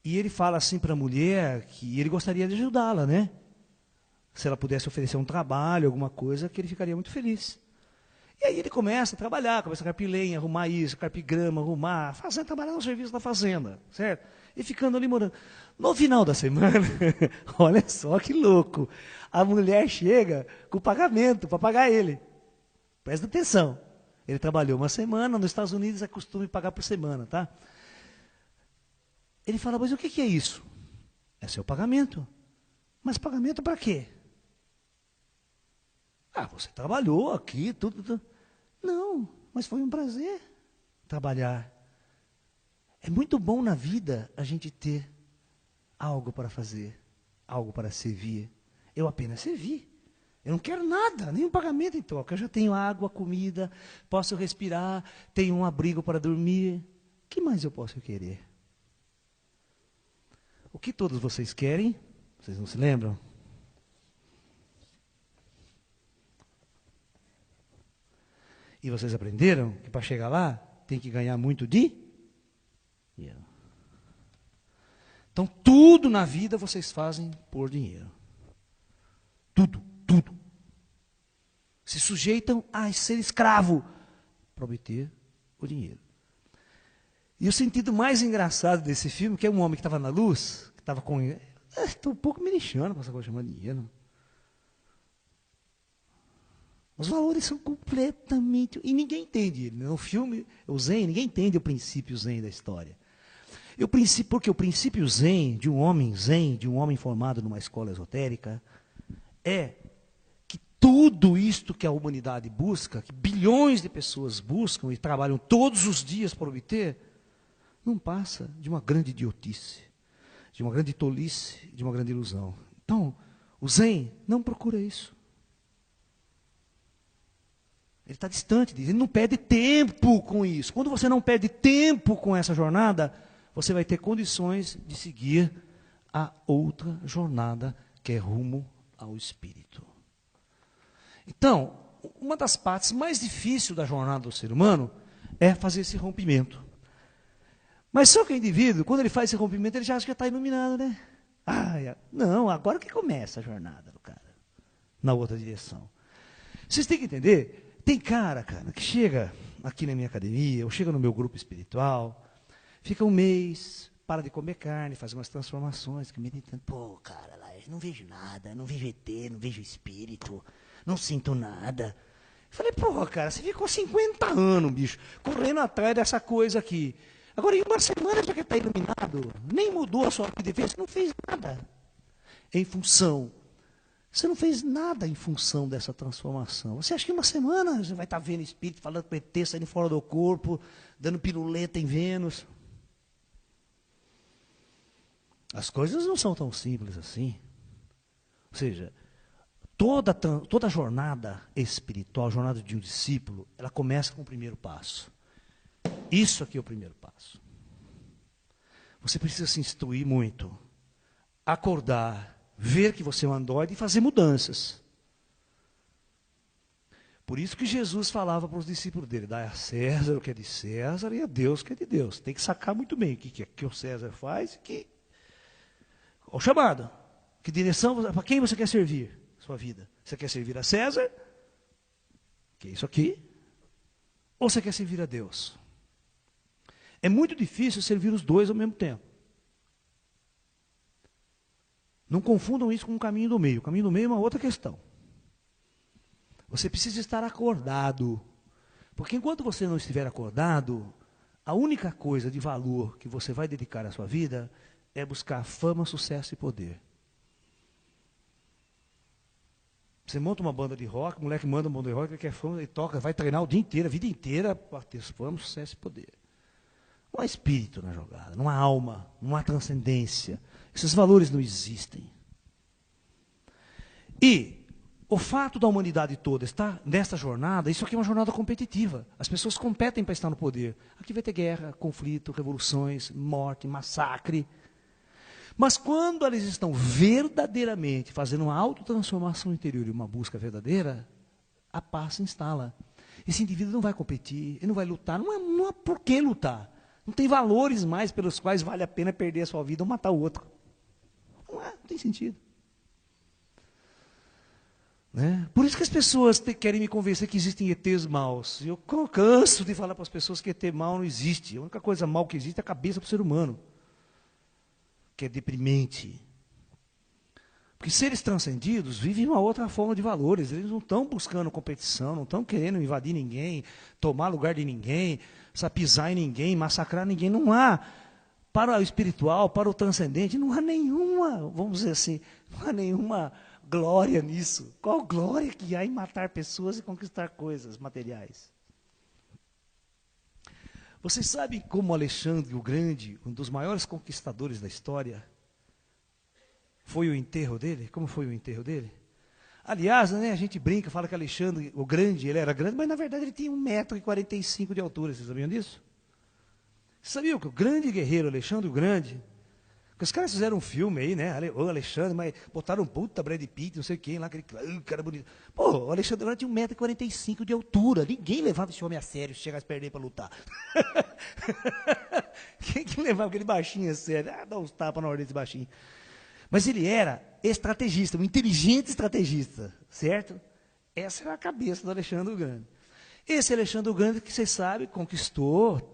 E ele fala assim para a mulher que ele gostaria de ajudá-la, né? Se ela pudesse oferecer um trabalho, alguma coisa, que ele ficaria muito feliz. E aí ele começa a trabalhar, começa a carpir lenha, arrumar isso, carpir grama, arrumar, trabalhar no serviço da fazenda, certo? E ficando ali morando. No final da semana, olha só que louco, a mulher chega com o pagamento para pagar ele. Presta atenção. Ele trabalhou uma semana, nos Estados Unidos é costume pagar por semana, tá? Ele fala, mas o que é isso? É seu pagamento. Mas pagamento para quê? Você trabalhou aqui, tudo. Não, mas foi um prazer trabalhar. É muito bom na vida a gente ter algo para fazer, algo para servir. Eu apenas servi. Eu não quero nada, nenhum pagamento em troca. Eu já tenho água, comida, posso respirar, tenho um abrigo para dormir. O que mais eu posso querer? O que todos vocês querem? Vocês não se lembram? E vocês aprenderam que para chegar lá tem que ganhar muito dinheiro. Então tudo na vida vocês fazem por dinheiro. Tudo. Se sujeitam a ser escravo para obter o dinheiro. E o sentido mais engraçado desse filme, que é um homem que estava na luz, que estava com... Estou um pouco me lixando com essa coisa chamada dinheiro. Os valores são completamente... E ninguém entende. No filme, o Zen, ninguém entende o princípio Zen da história. Porque o princípio Zen, de um homem formado numa escola esotérica, é que tudo isto que a humanidade busca, que bilhões de pessoas buscam e trabalham todos os dias para obter, não passa de uma grande idiotice, de uma grande tolice, de uma grande ilusão. Então, o Zen não procura isso. Ele está distante disso, ele não perde tempo com isso. Quando você não perde tempo com essa jornada, você vai ter condições de seguir a outra jornada, que é rumo ao Espírito. Então, uma das partes mais difíceis da jornada do ser humano é fazer esse rompimento. Mas só que o indivíduo, quando ele faz esse rompimento, ele já acha que está iluminado, né? Não, agora que começa a jornada do cara, na outra direção. Vocês têm que entender... Tem cara, que chega aqui na minha academia, ou chega no meu grupo espiritual, fica um mês, para de comer carne, faz umas transformações, que meditando. Pô, cara, lá, eu não vejo nada, não vejo ET, não vejo espírito, não sinto nada. Eu falei, pô, cara, você ficou 50 anos, bicho, correndo atrás dessa coisa aqui. Agora, em uma semana já que está iluminado, nem mudou a sua vida, você não fez nada em função. Você não fez nada em função dessa transformação. Você acha que em uma semana você vai estar vendo espírito, falando com ET, saindo fora do corpo, dando piruleta em Vênus? As coisas não são tão simples assim. Ou seja, toda jornada espiritual, a jornada de um discípulo, ela começa com o primeiro passo. Isso aqui é o primeiro passo. Você precisa se instruir muito. Acordar. Ver que você é um androide e fazer mudanças. Por isso que Jesus falava para os discípulos dele, dai a César o que é de César e a Deus o que é de Deus. Tem que sacar muito bem o que o César faz e o chamado. Que direção, para quem você quer servir sua vida? Você quer servir a César, que é isso aqui, ou você quer servir a Deus? É muito difícil servir os dois ao mesmo tempo. Não confundam isso com o caminho do meio. O caminho do meio é uma outra questão. Você precisa estar acordado. Porque enquanto você não estiver acordado, a única coisa de valor que você vai dedicar à sua vida é buscar fama, sucesso e poder. Você monta uma banda de rock, o moleque manda uma banda de rock, ele quer fama, ele toca, vai treinar o dia inteiro, a vida inteira, para ter fama, sucesso e poder. Não há espírito na jogada, não há alma, não há transcendência. Esses valores não existem. E o fato da humanidade toda estar nesta jornada, isso aqui é uma jornada competitiva. As pessoas competem para estar no poder. Aqui vai ter guerra, conflito, revoluções, morte, massacre. Mas quando eles estão verdadeiramente fazendo uma autotransformação interior e uma busca verdadeira, a paz se instala. Esse indivíduo não vai competir, ele não vai lutar, não há por que lutar. Não tem valores mais pelos quais vale a pena perder a sua vida ou matar o outro. Não tem sentido. Né? Por isso que as pessoas querem me convencer que existem ETs maus. Eu canso de falar para as pessoas que ET mau não existe. A única coisa mal que existe é a cabeça do ser humano. Que é deprimente. Porque seres transcendidos vivem uma outra forma de valores. Eles não estão buscando competição, não estão querendo invadir ninguém, tomar lugar de ninguém, pisar em ninguém, massacrar ninguém. Não há, para o espiritual, para o transcendente, não há nenhuma, vamos dizer assim, não há nenhuma glória nisso. Qual glória que há em matar pessoas e conquistar coisas materiais? Vocês sabem como Alexandre o Grande, um dos maiores conquistadores da história, foi o enterro dele? Como foi o enterro dele? Aliás, né, a gente brinca, fala que Alexandre o Grande, ele era grande, mas na verdade ele tinha 1,45 m de altura, vocês sabiam disso? Vocês sabiam que o grande guerreiro Alexandre o Grande, que os caras fizeram um filme aí, né, o Alexandre, mas botaram um puta Brad Pitt, não sei quem lá, aquele cara bonito. Pô, o Alexandre o Grande tinha 1,45 m de altura, ninguém levava esse homem a sério se chegasse perto dele para lutar. Quem que levava aquele baixinho a sério? Dá uns tapas na ordem desse baixinho. Mas ele era estrategista, um inteligente estrategista, certo? Essa era a cabeça do Alexandre o Grande. Esse Alexandre o Grande, que vocês sabem, conquistou,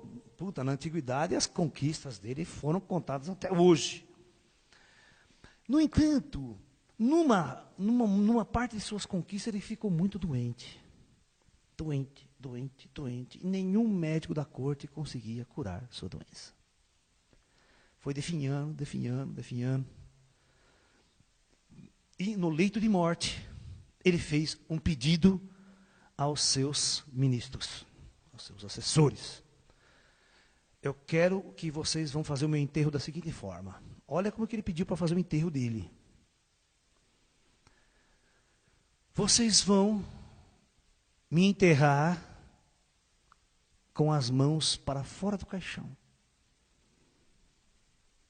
na antiguidade, e as conquistas dele foram contadas até hoje. No entanto, numa parte de suas conquistas, ele ficou muito doente. Doente. E nenhum médico da corte conseguia curar sua doença. Foi definhando. E no leito de morte, ele fez um pedido aos seus ministros, aos seus assessores. Eu quero que vocês vão fazer o meu enterro da seguinte forma. Olha como que ele pediu para fazer o enterro dele. Vocês vão me enterrar com as mãos para fora do caixão.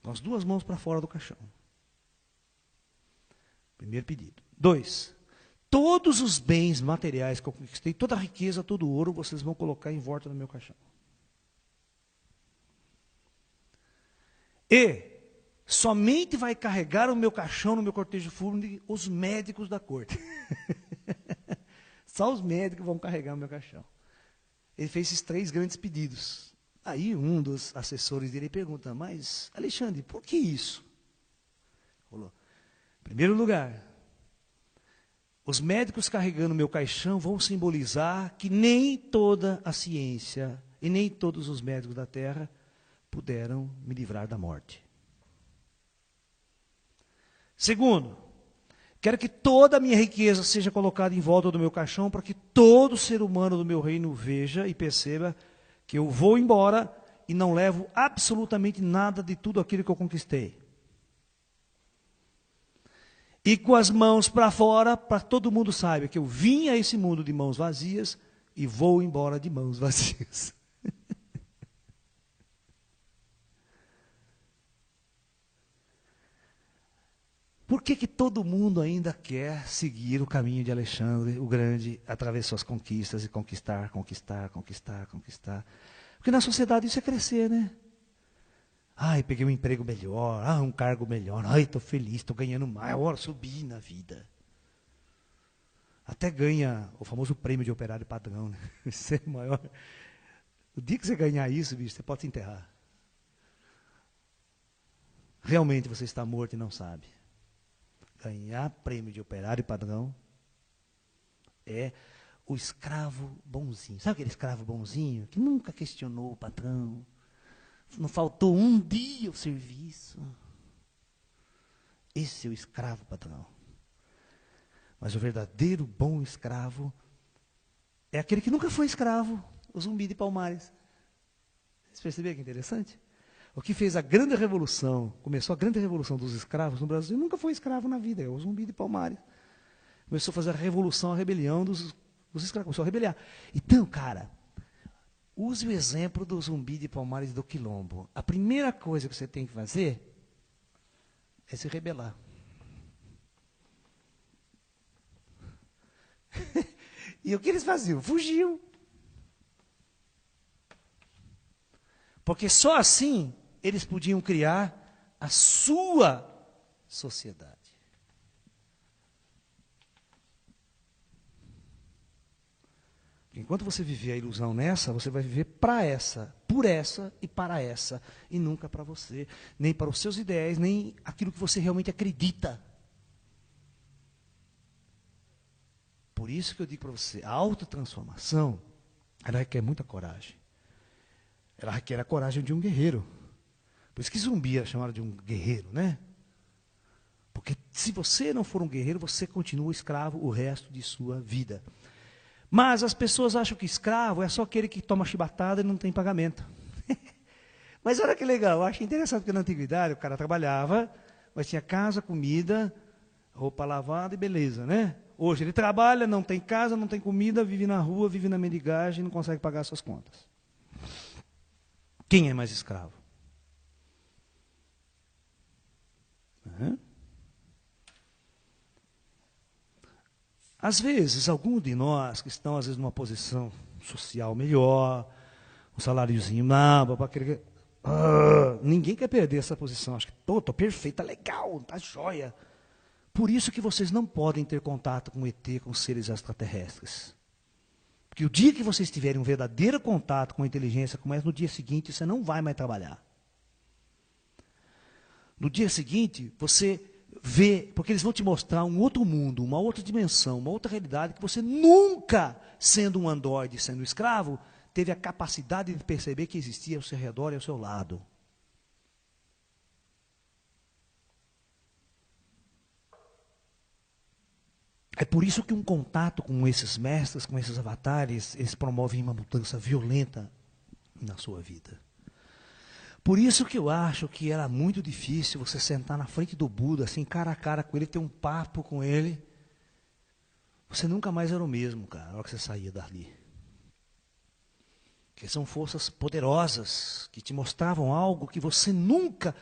Com as duas mãos para fora do caixão. Primeiro pedido. 2. Todos os bens materiais que eu conquistei, toda a riqueza, todo o ouro, vocês vão colocar em volta do meu caixão. E somente vai carregar o meu caixão no meu cortejo fúnebre os médicos da corte. Só os médicos vão carregar o meu caixão. Ele fez esses 3 grandes pedidos. Aí um dos assessores dele pergunta, mas Alexandre, por que isso? Falou, em primeiro lugar, os médicos carregando o meu caixão vão simbolizar que nem toda a ciência e nem todos os médicos da Terra puderam me livrar da morte. Segundo, quero que toda a minha riqueza seja colocada em volta do meu caixão para que todo ser humano do meu reino veja e perceba que eu vou embora e não levo absolutamente nada de tudo aquilo que eu conquistei. E com as mãos para fora, para todo mundo saiba que eu vim a esse mundo de mãos vazias e vou embora de mãos vazias. Por que todo mundo ainda quer seguir o caminho de Alexandre o Grande, através de suas conquistas e conquistar? Porque na sociedade isso é crescer, né? Ai, peguei um emprego melhor, um cargo melhor, ai, estou feliz, estou ganhando mais, agora subi na vida. Até ganha o famoso prêmio de operário padrão, né? Isso é maior. O dia que você ganhar isso, bicho, você pode se enterrar. Realmente você está morto e não sabe. Ganhar prêmio de operário padrão é o escravo bonzinho. Sabe aquele escravo bonzinho que nunca questionou o patrão? Não faltou um dia o serviço. Esse é o escravo patrão. Mas o verdadeiro bom escravo é aquele que nunca foi escravo, o Zumbi de Palmares. Vocês perceberam que interessante? O que fez a grande revolução, começou a grande revolução dos escravos no Brasil, nunca foi escravo na vida, é o Zumbi de Palmares. Começou a fazer a revolução, a rebelião dos escravos, começou a rebeliar. Então, cara, use o exemplo do Zumbi de Palmares do Quilombo. A primeira coisa que você tem que fazer é se rebelar. E o que eles faziam? Fugiam. Porque só assim eles podiam criar a sua sociedade. Enquanto você viver a ilusão nessa, você vai viver para essa, por essa e para essa, e nunca para você, nem para os seus ideais, nem aquilo que você realmente acredita. Por isso que eu digo para você, a autotransformação, ela requer muita coragem. Ela requer a coragem de um guerreiro. Por isso que Zumbi é chamado de um guerreiro, né? Porque se você não for um guerreiro, você continua escravo o resto de sua vida. Mas as pessoas acham que escravo é só aquele que toma chibatada e não tem pagamento. Mas olha que legal, eu acho interessante porque na antiguidade o cara trabalhava, mas tinha casa, comida, roupa lavada e beleza, né? Hoje ele trabalha, não tem casa, não tem comida, vive na rua, vive na mendigagem, não consegue pagar suas contas. Quem é mais escravo? Uhum. Às vezes, alguns de nós que estão, às vezes, numa posição social melhor, um saláriozinho, não, para querer. Ninguém quer perder essa posição. Acho que estou perfeito, tá legal, tá jóia. Por isso que vocês não podem ter contato com ET, com seres extraterrestres. Porque o dia que vocês tiverem um verdadeiro contato com a inteligência, começa no dia seguinte, você não vai mais trabalhar. No dia seguinte, você vê, porque eles vão te mostrar um outro mundo, uma outra dimensão, uma outra realidade que você nunca, sendo um androide, sendo um escravo, teve a capacidade de perceber que existia ao seu redor e ao seu lado. É por isso que um contato com esses mestres, com esses avatares, eles promovem uma mudança violenta na sua vida. Por isso que eu acho que era muito difícil você sentar na frente do Buda, assim, cara a cara com ele, ter um papo com ele. Você nunca mais era o mesmo, cara, na hora que você saía dali. Porque são forças poderosas que te mostravam algo que você nunca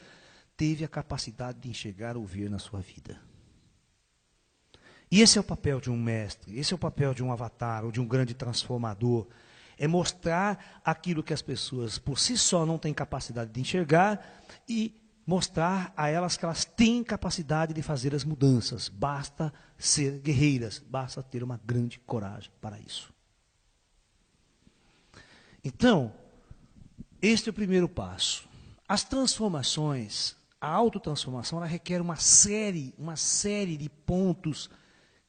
teve a capacidade de enxergar ou ver na sua vida. E esse é o papel de um mestre, esse é o papel de um avatar ou de um grande transformador. É mostrar aquilo que as pessoas por si só não têm capacidade de enxergar e mostrar a elas que elas têm capacidade de fazer as mudanças. Basta ser guerreiras, basta ter uma grande coragem para isso. Então, este é o primeiro passo. As transformações, a autotransformação, ela requer uma série de pontos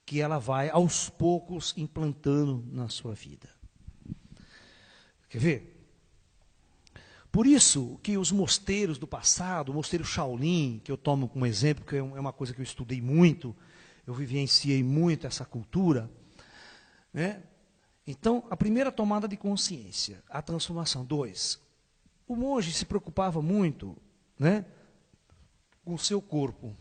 que ela vai, aos poucos, implantando na sua vida. Quer ver? Por isso que os mosteiros do passado, o mosteiro Shaolin, que eu tomo como exemplo, que é uma coisa que eu estudei muito, eu vivenciei muito essa cultura, né? Então, a primeira tomada de consciência, a transformação. 2, o monge se preocupava muito, né, com o seu corpo.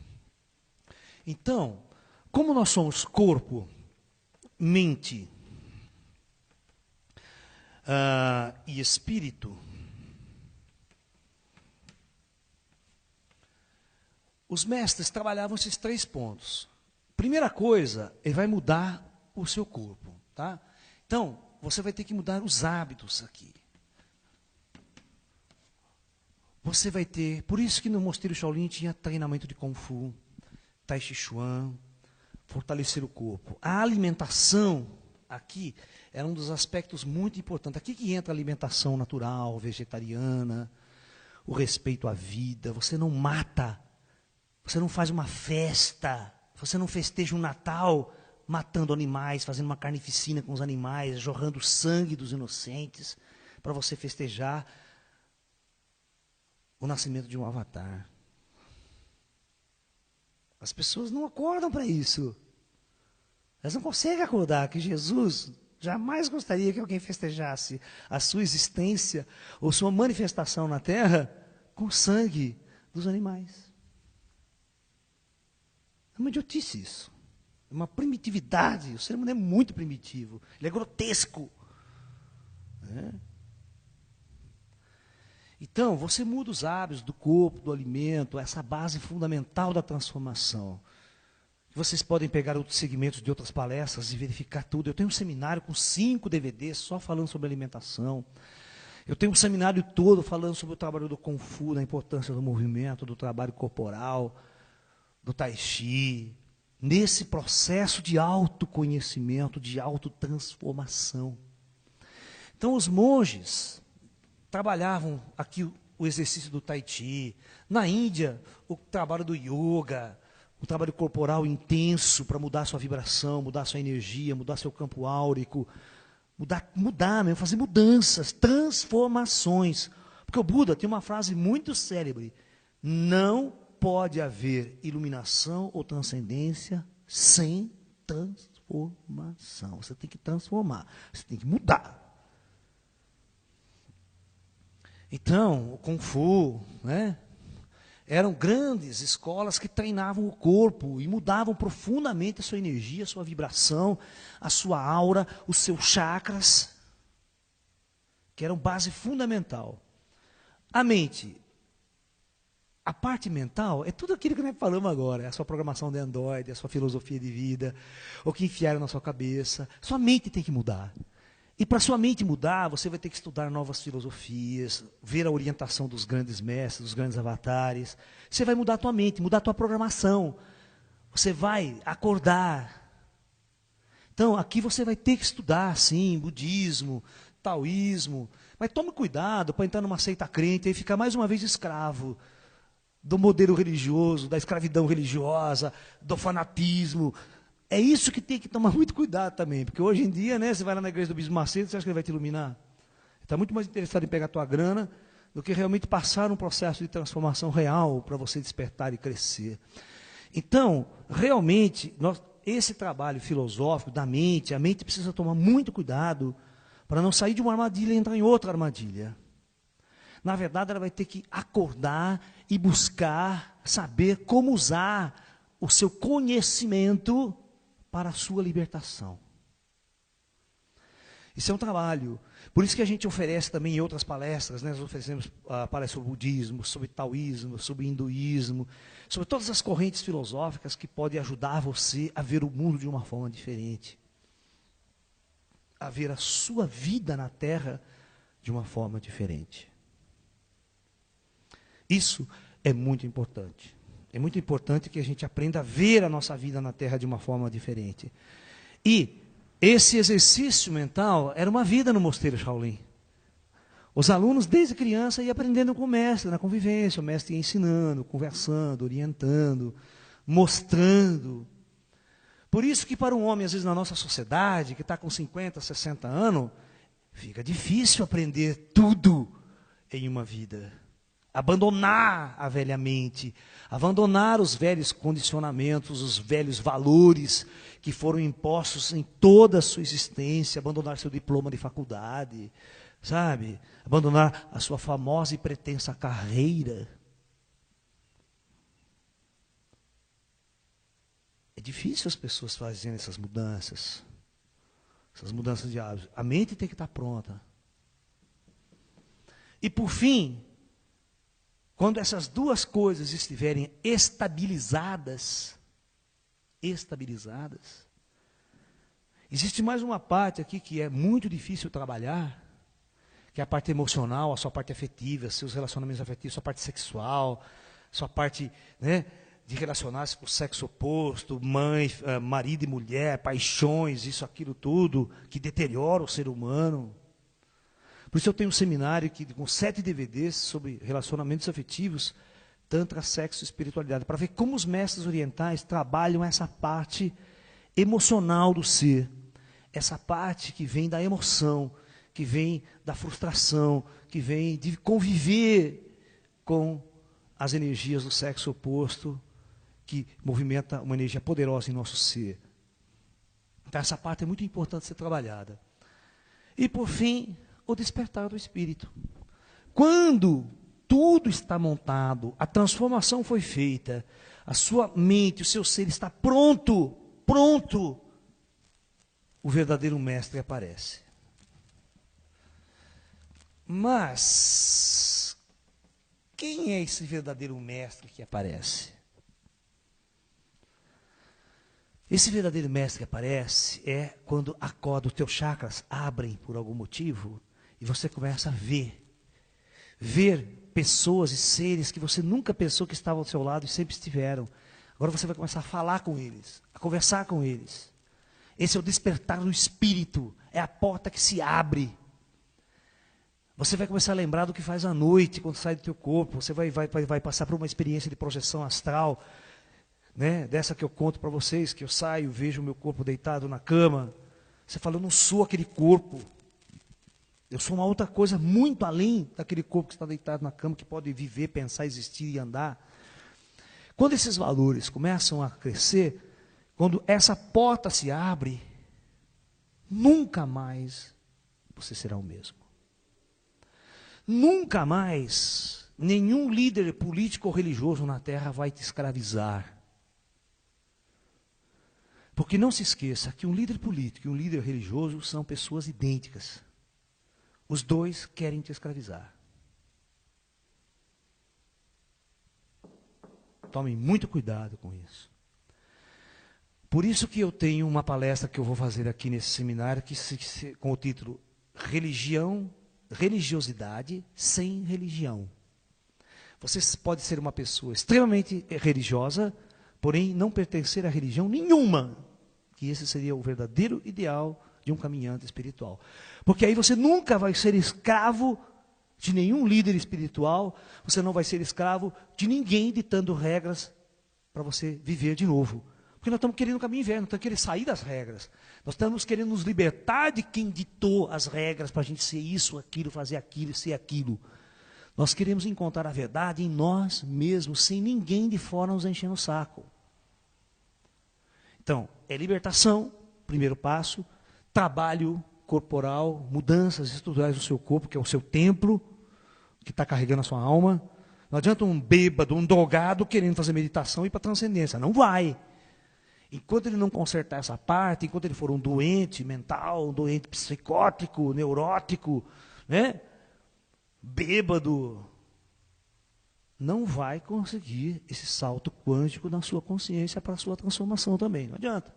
Então, como nós somos corpo, mente e espírito, os mestres trabalhavam esses 3 pontos. Primeira coisa, ele vai mudar o seu corpo, tá? Então, você vai ter que mudar os hábitos aqui. Você vai ter, por isso que no Mosteiro Shaolin tinha treinamento de Kung Fu, Tai Chi Chuan, fortalecer o corpo. A alimentação aqui era um dos aspectos muito importantes. Aqui que entra a alimentação natural, vegetariana, o respeito à vida. Você não mata, você não faz uma festa, você não festeja um Natal matando animais, fazendo uma carnificina com os animais, jorrando sangue dos inocentes, para você festejar o nascimento de um avatar. As pessoas não acordam para isso. Elas não conseguem acordar que Jesus jamais gostaria que alguém festejasse a sua existência ou sua manifestação na terra com o sangue dos animais. É uma idiotice isso. É uma primitividade. O ser humano é muito primitivo. Ele é grotesco. É. Então, você muda os hábitos do corpo, do alimento, essa base fundamental da transformação. Vocês podem pegar outros segmentos de outras palestras e verificar tudo. Eu tenho um seminário com 5 DVDs só falando sobre alimentação. Eu tenho um seminário todo falando sobre o trabalho do Kung Fu, da importância do movimento, do trabalho corporal, do Tai Chi, nesse processo de autoconhecimento, de autotransformação. Então, os monges trabalhavam aqui o exercício do Tai Chi. Na Índia, o trabalho do Yoga, o trabalho corporal intenso para mudar sua vibração, mudar sua energia, mudar seu campo áurico, mudar mesmo, fazer mudanças, transformações. Porque o Buda tem uma frase muito célebre: não pode haver iluminação ou transcendência sem transformação. Você tem que transformar, você tem que mudar. Então, o Kung Fu, né? Eram grandes escolas que treinavam o corpo e mudavam profundamente a sua energia, a sua vibração, a sua aura, os seus chakras, que eram base fundamental. A mente, a parte mental, é tudo aquilo que nós falamos agora, é a sua programação de Android, a sua filosofia de vida, o que enfiaram na sua cabeça. Sua mente tem que mudar. E para sua mente mudar, você vai ter que estudar novas filosofias, ver a orientação dos grandes mestres, dos grandes avatares. Você vai mudar a tua mente, mudar a tua programação. Você vai acordar. Então, aqui você vai ter que estudar, sim, budismo, taoísmo. Mas tome cuidado para entrar numa seita crente e ficar mais uma vez escravo do modelo religioso, da escravidão religiosa, do fanatismo. É isso que tem que tomar muito cuidado também, porque hoje em dia, né, você vai lá na igreja do Bispo Macedo, você acha que ele vai te iluminar? Ele está muito mais interessado em pegar a tua grana do que realmente passar um processo de transformação real para você despertar e crescer. Então, realmente, esse trabalho filosófico da mente, a mente precisa tomar muito cuidado para não sair de uma armadilha e entrar em outra armadilha. Na verdade, ela vai ter que acordar e buscar saber como usar o seu conhecimento para a sua libertação. Isso é um trabalho. Por isso que a gente oferece também em outras palestras, né? Nós oferecemos palestras sobre budismo, sobre taoísmo, sobre hinduísmo, sobre todas as correntes filosóficas que podem ajudar você a ver o mundo de uma forma diferente. A ver a sua vida na Terra de uma forma diferente. Isso é muito importante. É muito importante que a gente aprenda a ver a nossa vida na Terra de uma forma diferente. E esse exercício mental era uma vida no mosteiro Shaolin. Os alunos, desde criança, iam aprendendo com o mestre, na convivência. O mestre ia ensinando, conversando, orientando, mostrando. Por isso que para um homem, às vezes, na nossa sociedade, que está com 50, 60 anos, fica difícil aprender tudo em uma vida. Abandonar a velha mente, abandonar os velhos condicionamentos, os velhos valores que foram impostos em toda a sua existência, abandonar seu diploma de faculdade, sabe? Abandonar a sua famosa e pretensa carreira. É difícil as pessoas fazerem essas mudanças de hábitos. A mente tem que estar pronta. E por fim, quando essas duas coisas estiverem estabilizadas, existe mais uma parte aqui que é muito difícil trabalhar, que é a parte emocional, a sua parte afetiva, seus relacionamentos afetivos, sua parte sexual, sua parte, né, de relacionar-se com o sexo oposto, mãe, marido e mulher, paixões, isso, aquilo tudo, que deteriora o ser humano. Por isso eu tenho um seminário com 7 DVDs sobre relacionamentos afetivos, tantra, sexo e espiritualidade, para ver como os mestres orientais trabalham essa parte emocional do ser, essa parte que vem da emoção, que vem da frustração, que vem de conviver com as energias do sexo oposto, que movimenta uma energia poderosa em nosso ser. Então essa parte é muito importante ser trabalhada. E por fim, o despertar do espírito. Quando tudo está montado, a transformação foi feita, a sua mente, o seu ser está pronto, o verdadeiro mestre aparece. Mas quem é esse verdadeiro mestre que aparece? Esse verdadeiro mestre que aparece é quando acorda, os teus chakras abrem por algum motivo e você começa a ver pessoas e seres que você nunca pensou que estavam ao seu lado e sempre estiveram. Agora você vai começar a falar com eles, a conversar com eles. Esse é o despertar do espírito, é a porta que se abre. Você vai começar a lembrar do que faz à noite, quando sai do teu corpo. Você vai passar por uma experiência de projeção astral, né? Dessa que eu conto para vocês, que eu saio, vejo o meu corpo deitado na cama. Você fala, eu não sou aquele corpo. Eu sou uma outra coisa muito além daquele corpo que está deitado na cama, que pode viver, pensar, existir e andar. Quando esses valores começam a crescer, quando essa porta se abre, nunca mais você será o mesmo. Nunca mais nenhum líder político ou religioso na terra vai te escravizar. Porque não se esqueça que um líder político e um líder religioso são pessoas idênticas. Os dois querem te escravizar. Tomem muito cuidado com isso. Por isso que eu tenho uma palestra que eu vou fazer aqui nesse seminário com o título Religiosidade sem religião. Você pode ser uma pessoa extremamente religiosa, porém não pertencer a religião nenhuma. Que esse seria o verdadeiro ideal de um caminhante espiritual. Porque aí você nunca vai ser escravo de nenhum líder espiritual, você não vai ser escravo de ninguém ditando regras para você viver de novo. Porque nós estamos querendo o caminho inverno, nós estamos querendo sair das regras. Nós estamos querendo nos libertar de quem ditou as regras para a gente ser isso, aquilo, fazer aquilo, ser aquilo. Nós queremos encontrar a verdade em nós mesmos, sem ninguém de fora nos enchendo o saco. Então, é libertação, primeiro passo, trabalho corporal, mudanças estruturais do seu corpo, que é o seu templo, que está carregando a sua alma. Não adianta um bêbado, um drogado querendo fazer meditação e ir para a transcendência. Não vai. Enquanto ele não consertar essa parte, enquanto ele for um doente mental, um doente psicótico, neurótico, né, bêbado, não vai conseguir esse salto quântico na sua consciência para a sua transformação também. Não adianta.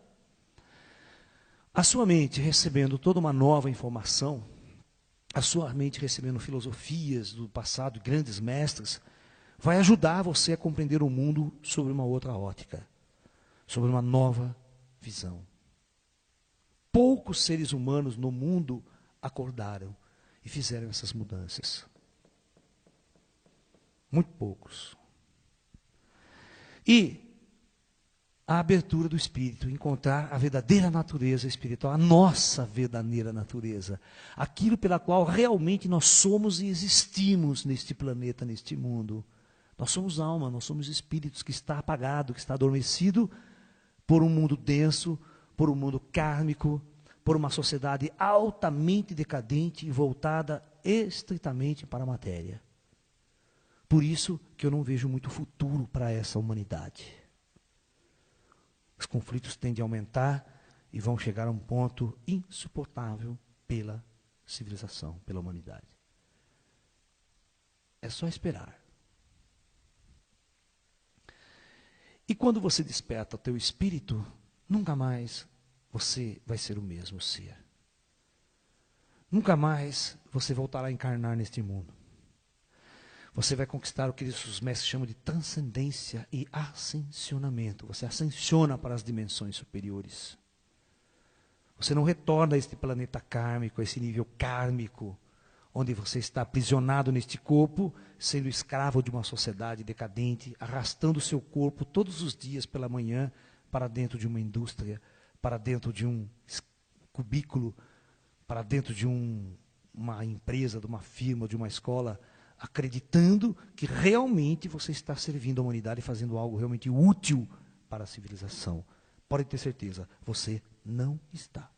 A sua mente recebendo toda uma nova informação, a sua mente recebendo filosofias do passado, grandes mestres, vai ajudar você a compreender o mundo sobre uma outra ótica, sobre uma nova visão. Poucos seres humanos no mundo acordaram e fizeram essas mudanças. Muito poucos. E a abertura do espírito, encontrar a verdadeira natureza espiritual, a nossa verdadeira natureza, aquilo pela qual realmente nós somos e existimos neste planeta, neste mundo. Nós somos alma, nós somos espíritos que está apagado, que está adormecido por um mundo denso, por um mundo kármico, por uma sociedade altamente decadente e voltada estritamente para a matéria. Por isso que eu não vejo muito futuro para essa humanidade. Os conflitos tendem a aumentar e vão chegar a um ponto insuportável pela civilização, pela humanidade. É só esperar. E quando você desperta o teu espírito, nunca mais você vai ser o mesmo ser. Nunca mais você voltará a encarnar neste mundo. Você vai conquistar o que os mestres chamam de transcendência e ascensionamento. Você ascensiona para as dimensões superiores. Você não retorna a este planeta kármico, a esse nível kármico, onde você está aprisionado neste corpo, sendo escravo de uma sociedade decadente, arrastando o seu corpo todos os dias pela manhã para dentro de uma indústria, para dentro de um cubículo, para dentro de uma empresa, de uma firma, de uma escola, acreditando que realmente você está servindo a humanidade e fazendo algo realmente útil para a civilização. Pode ter certeza, você não está.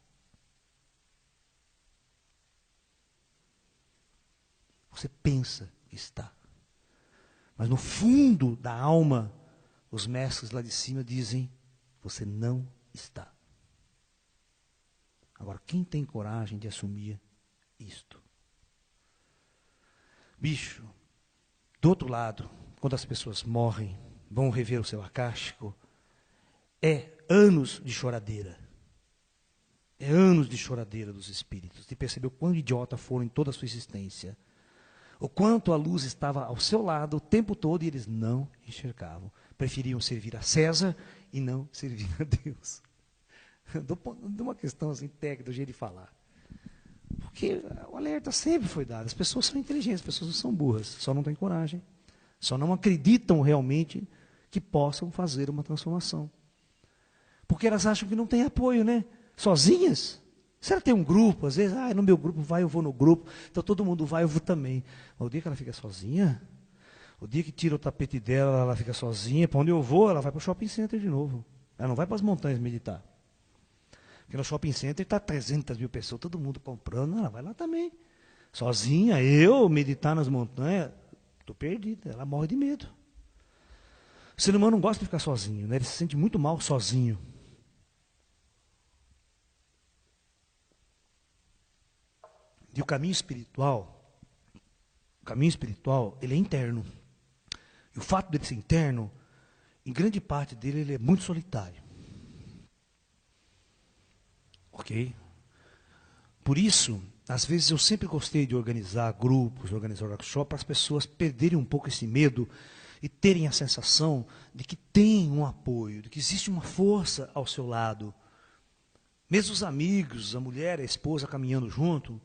Você pensa que está. Mas no fundo da alma, os mestres lá de cima dizem, você não está. Agora, quem tem coragem de assumir isto? Bicho, do outro lado, quando as pessoas morrem, vão rever o seu acástico, é anos de choradeira. É anos de choradeira dos espíritos, de perceber o quão idiota foram em toda a sua existência. O quanto a luz estava ao seu lado o tempo todo e eles não enxergavam. Preferiam servir a César e não servir a Deus. De uma questão assim técnica, do jeito de falar. Porque o alerta sempre foi dado. As pessoas são inteligentes, as pessoas não são burras, só não têm coragem. Só não acreditam realmente que possam fazer uma transformação. Porque elas acham que não tem apoio, né? Sozinhas. Se ela tem um grupo, às vezes, no meu grupo vai, eu vou no grupo, então todo mundo vai, eu vou também. Mas o dia que ela fica sozinha, o dia que tira o tapete dela, ela fica sozinha, para onde eu vou, ela vai para o shopping center de novo. Ela não vai para as montanhas meditar. Porque no shopping center está 300 mil pessoas, todo mundo comprando, ela vai lá também. Sozinha, eu meditar nas montanhas, estou perdido, ela morre de medo. O ser humano não gosta de ficar sozinho, né? Ele se sente muito mal sozinho. E o caminho espiritual, ele é interno. E o fato dele ser interno, em grande parte dele, ele é muito solitário. Ok? Por isso, às vezes eu sempre gostei de organizar grupos, organizar workshops, para as pessoas perderem um pouco esse medo e terem a sensação de que tem um apoio, de que existe uma força ao seu lado. Mesmo os amigos, a mulher, a esposa caminhando junto.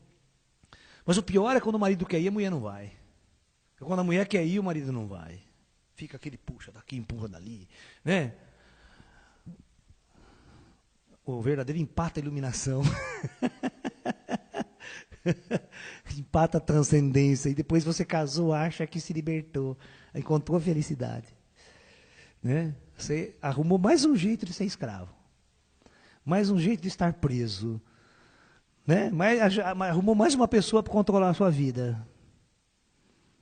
Mas o pior é quando o marido quer ir, a mulher não vai. Quando a mulher quer ir, o marido não vai. Fica aquele puxa daqui, empurra dali, né? O verdadeiro empata a iluminação. Empata a transcendência. E depois você casou, acha que se libertou. Encontrou a felicidade. Né? Você arrumou mais um jeito de ser escravo. Mais um jeito de estar preso. Né? Arrumou mais uma pessoa para controlar a sua vida.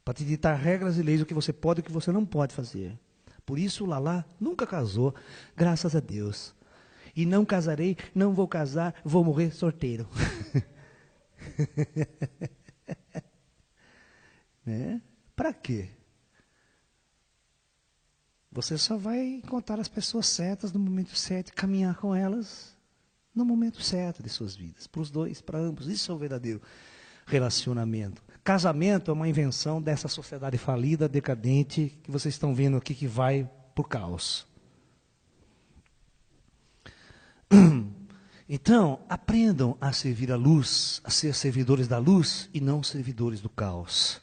Para te ditar regras e leis do que você pode e o que você não pode fazer. Por isso, Lala nunca casou, graças a Deus. E não casarei, não vou casar, vou morrer solteiro. Né? Para quê? Você só vai encontrar as pessoas certas no momento certo e caminhar com elas no momento certo de suas vidas. Para os dois, para ambos. Isso é o verdadeiro relacionamento. Casamento é uma invenção dessa sociedade falida, decadente, que vocês estão vendo aqui, que vai para o caos. Então, aprendam a servir a luz, a ser servidores da luz e não servidores do caos.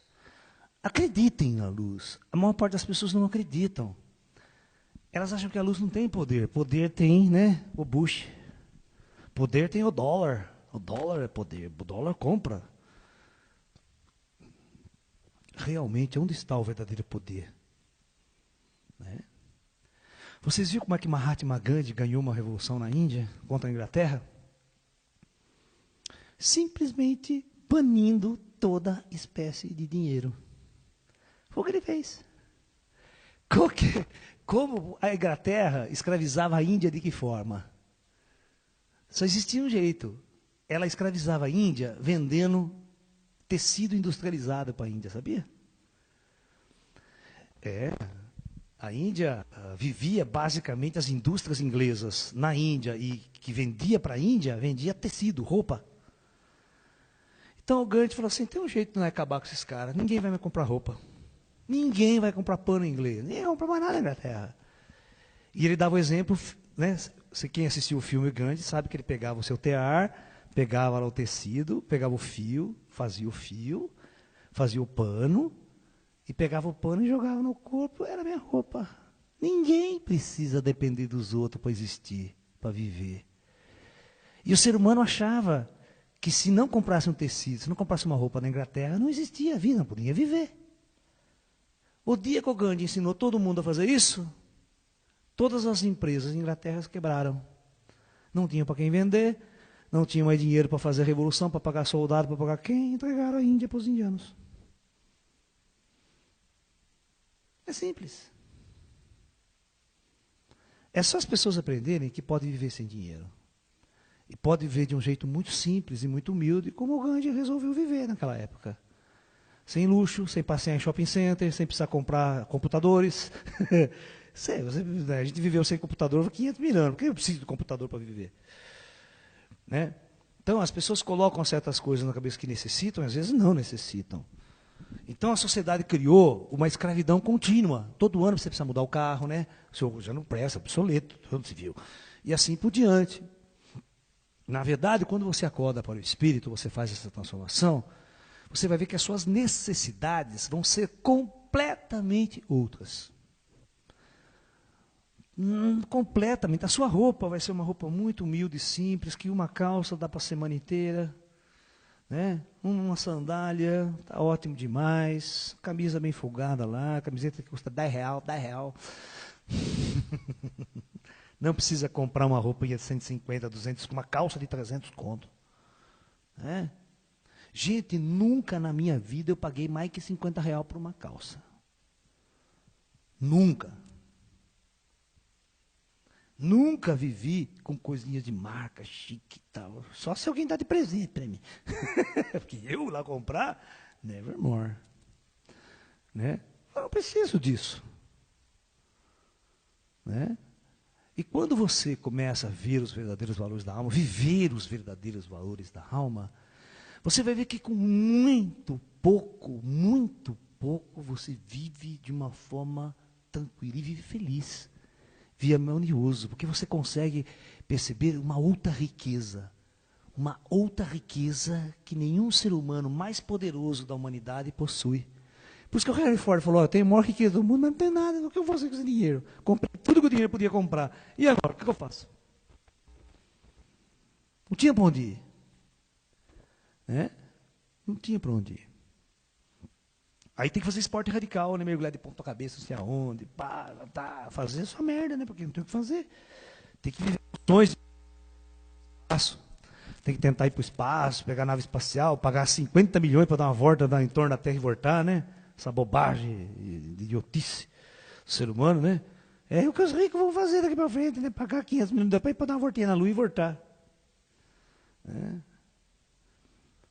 Acreditem na luz. A maior parte das pessoas não acreditam. Elas acham que a luz não tem poder. Poder tem, né, o Bush. Poder tem o dólar. O dólar é poder. O dólar compra. Realmente, onde está o verdadeiro poder? Né? Vocês viram como é que Mahatma Gandhi ganhou uma revolução na Índia contra a Inglaterra? Simplesmente banindo toda espécie de dinheiro. Foi o que ele fez. Como a Inglaterra escravizava a Índia de que forma? Só existia um jeito. Ela escravizava a Índia vendendo tecido industrializado para a Índia, sabia? A Índia vivia basicamente as indústrias inglesas na Índia e que vendia para a Índia, vendia tecido, roupa. Então o Gandhi falou assim, tem um jeito de não acabar com esses caras, ninguém vai me comprar roupa. Ninguém vai comprar pano inglês, ninguém vai comprar mais nada na Inglaterra. E ele dava o exemplo, né? Quem assistiu o filme Gandhi sabe que ele pegava o seu tear, pegava lá o tecido, pegava o fio, fazia o pano, e pegava o pano e jogava no corpo, era a minha roupa. Ninguém precisa depender dos outros para existir, para viver. E o ser humano achava que se não comprasse um tecido, se não comprasse uma roupa na Inglaterra, não existia vida, não podia viver. O dia que o Gandhi ensinou todo mundo a fazer isso, todas as empresas em Inglaterra quebraram. Não tinham para quem vender, não tinham mais dinheiro para fazer a revolução, para pagar soldado, para pagar quem? Entregaram a Índia para os indianos. É simples. É só as pessoas aprenderem que podem viver sem dinheiro. E podem viver de um jeito muito simples e muito humilde, como o Gandhi resolveu viver naquela época. Sem luxo, sem passear em shopping center, sem precisar comprar computadores. A gente viveu sem computador há 500 mil anos. Por que eu preciso de computador para viver? Né? Então, as pessoas colocam certas coisas na cabeça que necessitam, e às vezes não necessitam. Então, a sociedade criou uma escravidão contínua. Todo ano você precisa mudar o carro, né? O senhor já não presta, obsoleto, todo civil. E assim por diante. Na verdade, quando você acorda para o Espírito, você faz essa transformação, você vai ver que as suas necessidades vão ser completamente outras. Completamente. A sua roupa vai ser uma roupa muito humilde e simples, que uma calça dá para a semana inteira. Né? Uma sandália, está ótimo demais. Camisa bem folgada lá, camiseta que custa R$10, R$10. Não precisa comprar uma roupa de 150, 200, uma calça de 300 conto. Né? Gente, nunca na minha vida eu paguei mais que R$ 50 por uma calça. Nunca. Nunca vivi com coisinhas de marca, chique e tal. Só se alguém dá de presente para mim. Porque eu lá comprar, nevermore. Né? Eu não preciso disso. Né? E quando você começa a ver os verdadeiros valores da alma, viver os verdadeiros valores da alma, você vai ver que com muito pouco, você vive de uma forma tranquila e vive feliz, vive harmonioso, porque você consegue perceber uma outra riqueza que nenhum ser humano mais poderoso da humanidade possui. Por isso que o Henry Ford falou, eu tenho a maior riqueza do mundo, mas não tem nada, o que eu vou fazer com esse dinheiro? Comprei tudo que o dinheiro podia comprar. E agora, o que eu faço? Não tinha para onde ir. Né? Não tinha para onde ir. Aí tem que fazer esporte radical, né? Mergulhar de ponta cabeça, não sei aonde, fazer essa merda, né? Porque não tem o que fazer. Tem que viver sonhos de espaço. Tem que tentar ir para o espaço, pegar a nave espacial, pagar 50 milhões para dar uma volta em torno da Terra e voltar, né? Essa bobagem de idiotice do ser humano, né? É o que os ricos vão fazer daqui para frente, né? Pagar 500 milhões para ir para dar uma voltinha na Lua e voltar. É.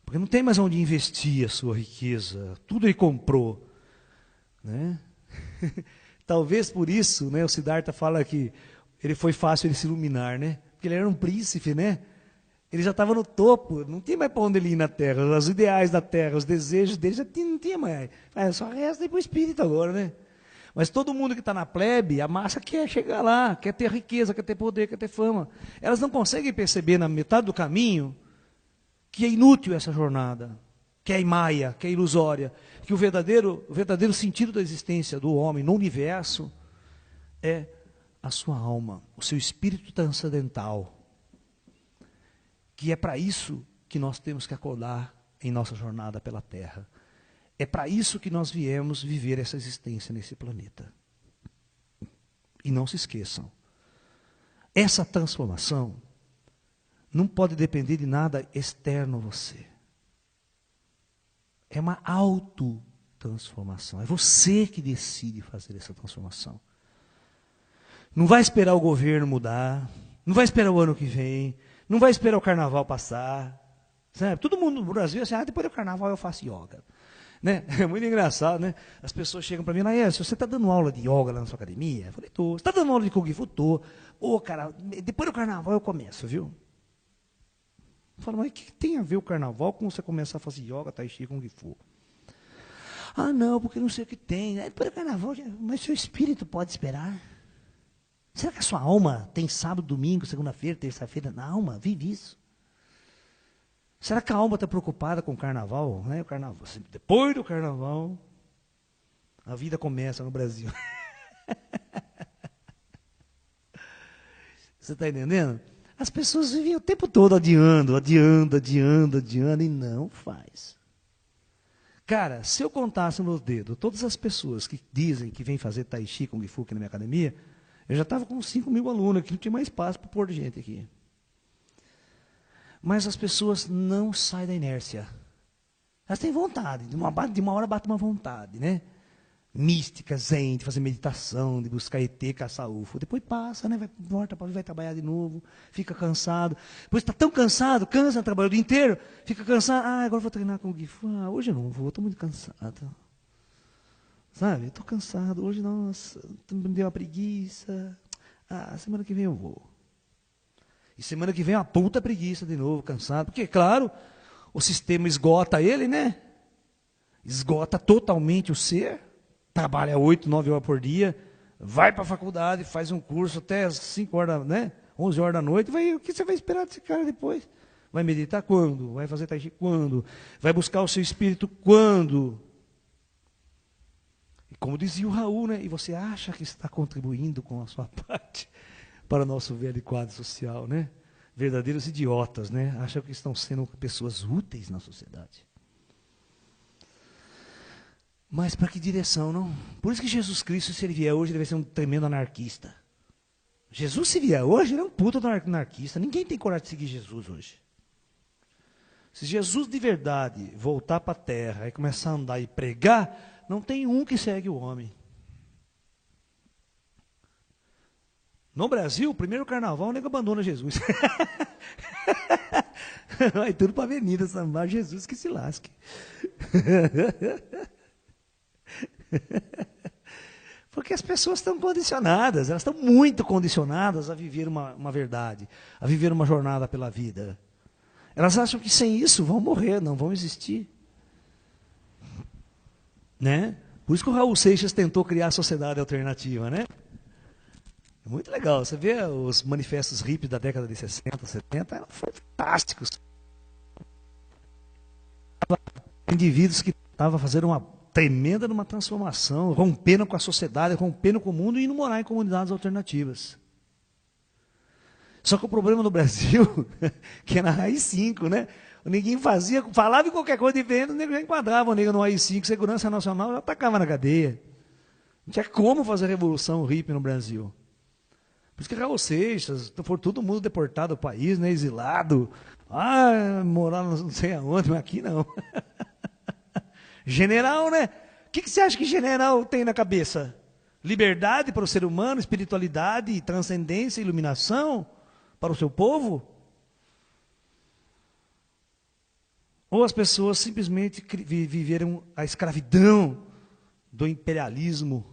Porque não tem mais onde investir a sua riqueza. Tudo ele comprou. Né? Talvez por isso, né, o Siddhartha fala que ele foi fácil ele se iluminar, né? Porque ele era um príncipe, né? Ele já estava no topo, não tinha mais para onde ele ir na Terra. Os ideais da Terra, os desejos dele não tinha mais. Só resta ir para o espírito agora, né? Mas todo mundo que está na plebe, a massa quer chegar lá, quer ter riqueza, quer ter poder, quer ter fama. Elas não conseguem perceber na metade do caminho que é inútil essa jornada, que é maia, que é ilusória, que o verdadeiro sentido da existência do homem no universo é a sua alma, o seu espírito transcendental. Que é para isso que nós temos que acordar em nossa jornada pela Terra. É para isso que nós viemos viver essa existência nesse planeta. E não se esqueçam, essa transformação não pode depender de nada externo a você. É uma autotransformação. É você que decide fazer essa transformação. Não vai esperar o governo mudar, não vai esperar o ano que vem, não vai esperar o carnaval passar. Sabe? Todo mundo no Brasil assim, depois do carnaval eu faço yoga. Né? É muito engraçado, né? As pessoas chegam para mim, se você está dando aula de yoga lá na sua academia? Eu falei, estou. Você está dando aula de Kung Fu? Estou. Cara, depois do carnaval eu começo, viu? Eu falo, mas o que tem a ver o carnaval com você começar a fazer yoga, tai chi, Kung Fu? Não, porque não sei o que tem. Depois do carnaval, mas seu espírito pode esperar. Será que a sua alma tem sábado, domingo, segunda-feira, terça-feira? Na alma, vive isso. Será que a alma está preocupada com o carnaval? Né? O carnaval? Depois do carnaval, a vida começa no Brasil. Você está entendendo? As pessoas vivem o tempo todo adiando, e não faz. Cara, se eu contasse nos dedos todas as pessoas que dizem que vêm fazer tai chi, Kung Fu aqui na minha academia, eu já estava com 5 mil alunos aqui, não tinha mais espaço para pôr gente aqui. Mas as pessoas não saem da inércia. Elas têm vontade, de uma hora bate uma vontade, né? Mística, zen, de fazer meditação, de buscar ET, caçar UFO. Depois passa, né? Vai trabalhar de novo, fica cansado. Depois está tão cansado, trabalhou o dia inteiro, fica cansado. Agora vou treinar com o Gifu. Hoje eu não vou, estou muito cansado. Sabe? Estou cansado. Hoje, nossa, me deu uma preguiça. Semana que vem eu vou. E semana que vem uma puta preguiça de novo, cansado. Porque, claro, o sistema esgota ele, né? Esgota totalmente o ser. Trabalha 8, 9 horas por dia. Vai para a faculdade, faz um curso até as 5 horas, né? 11 horas da noite. O que você vai esperar desse cara depois? Vai meditar quando? Vai fazer tai chi quando? Vai buscar o seu espírito quando? Como dizia o Raul, né? E você acha que está contribuindo com a sua parte para o nosso velho quadro social, né? Verdadeiros idiotas, né? Acham que estão sendo pessoas úteis na sociedade. Mas para que direção, não? Por isso que Jesus Cristo, se ele vier hoje, ele vai ser um tremendo anarquista. Jesus, se vier hoje, ele é um puta anarquista. Ninguém tem coragem de seguir Jesus hoje. Se Jesus de verdade voltar para a terra e começar a andar e pregar, não tem um que segue o homem. No Brasil, o primeiro carnaval, o nego abandona Jesus. Vai tudo para a avenida sambar, Jesus que se lasque. Porque as pessoas estão condicionadas, elas estão muito condicionadas a viver uma verdade, a viver uma jornada pela vida. Elas acham que sem isso vão morrer, não vão existir. Né? Por isso que o Raul Seixas tentou criar a sociedade alternativa, né? É muito legal. Você vê os manifestos hippies da década de 60, 70, eram fantásticos. Indivíduos que estavam fazendo uma tremenda numa transformação, rompendo com a sociedade, rompendo com o mundo e indo morar em comunidades alternativas. Só que o problema no Brasil, que é na AI-5, né? Ninguém falava em qualquer coisa diferente, o nego já enquadrava o nego no AI-5, Segurança Nacional, já atacava na cadeia. Não tinha como fazer revolução hippie no Brasil. Por isso que Raul Seixas, foi todo mundo deportado do país, né? Exilado. Morar não sei aonde, mas aqui não. General, né? O que você acha que general tem na cabeça? Liberdade para o ser humano, espiritualidade, transcendência, iluminação para o seu povo? Ou as pessoas simplesmente viveram a escravidão do imperialismo,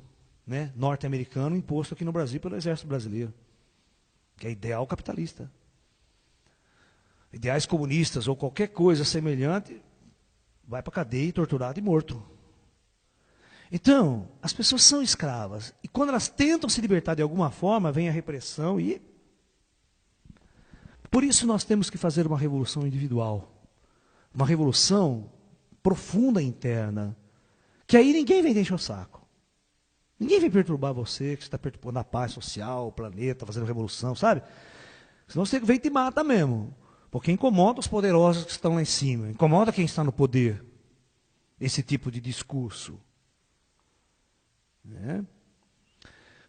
né, norte-americano imposto aqui no Brasil pelo exército brasileiro, que é ideal capitalista. Ideais comunistas ou qualquer coisa semelhante, vai para a cadeia, torturado e morto. Então, as pessoas são escravas. E quando elas tentam se libertar de alguma forma, vem a repressão e... Por isso nós temos que fazer uma revolução individual. Uma revolução profunda interna. Que aí ninguém vem encher o saco. Ninguém vem perturbar você, que você está perturbando a paz social, o planeta, fazendo revolução, sabe? Senão você vem e te mata mesmo. Porque incomoda os poderosos que estão lá em cima. Incomoda quem está no poder. Esse tipo de discurso. Né?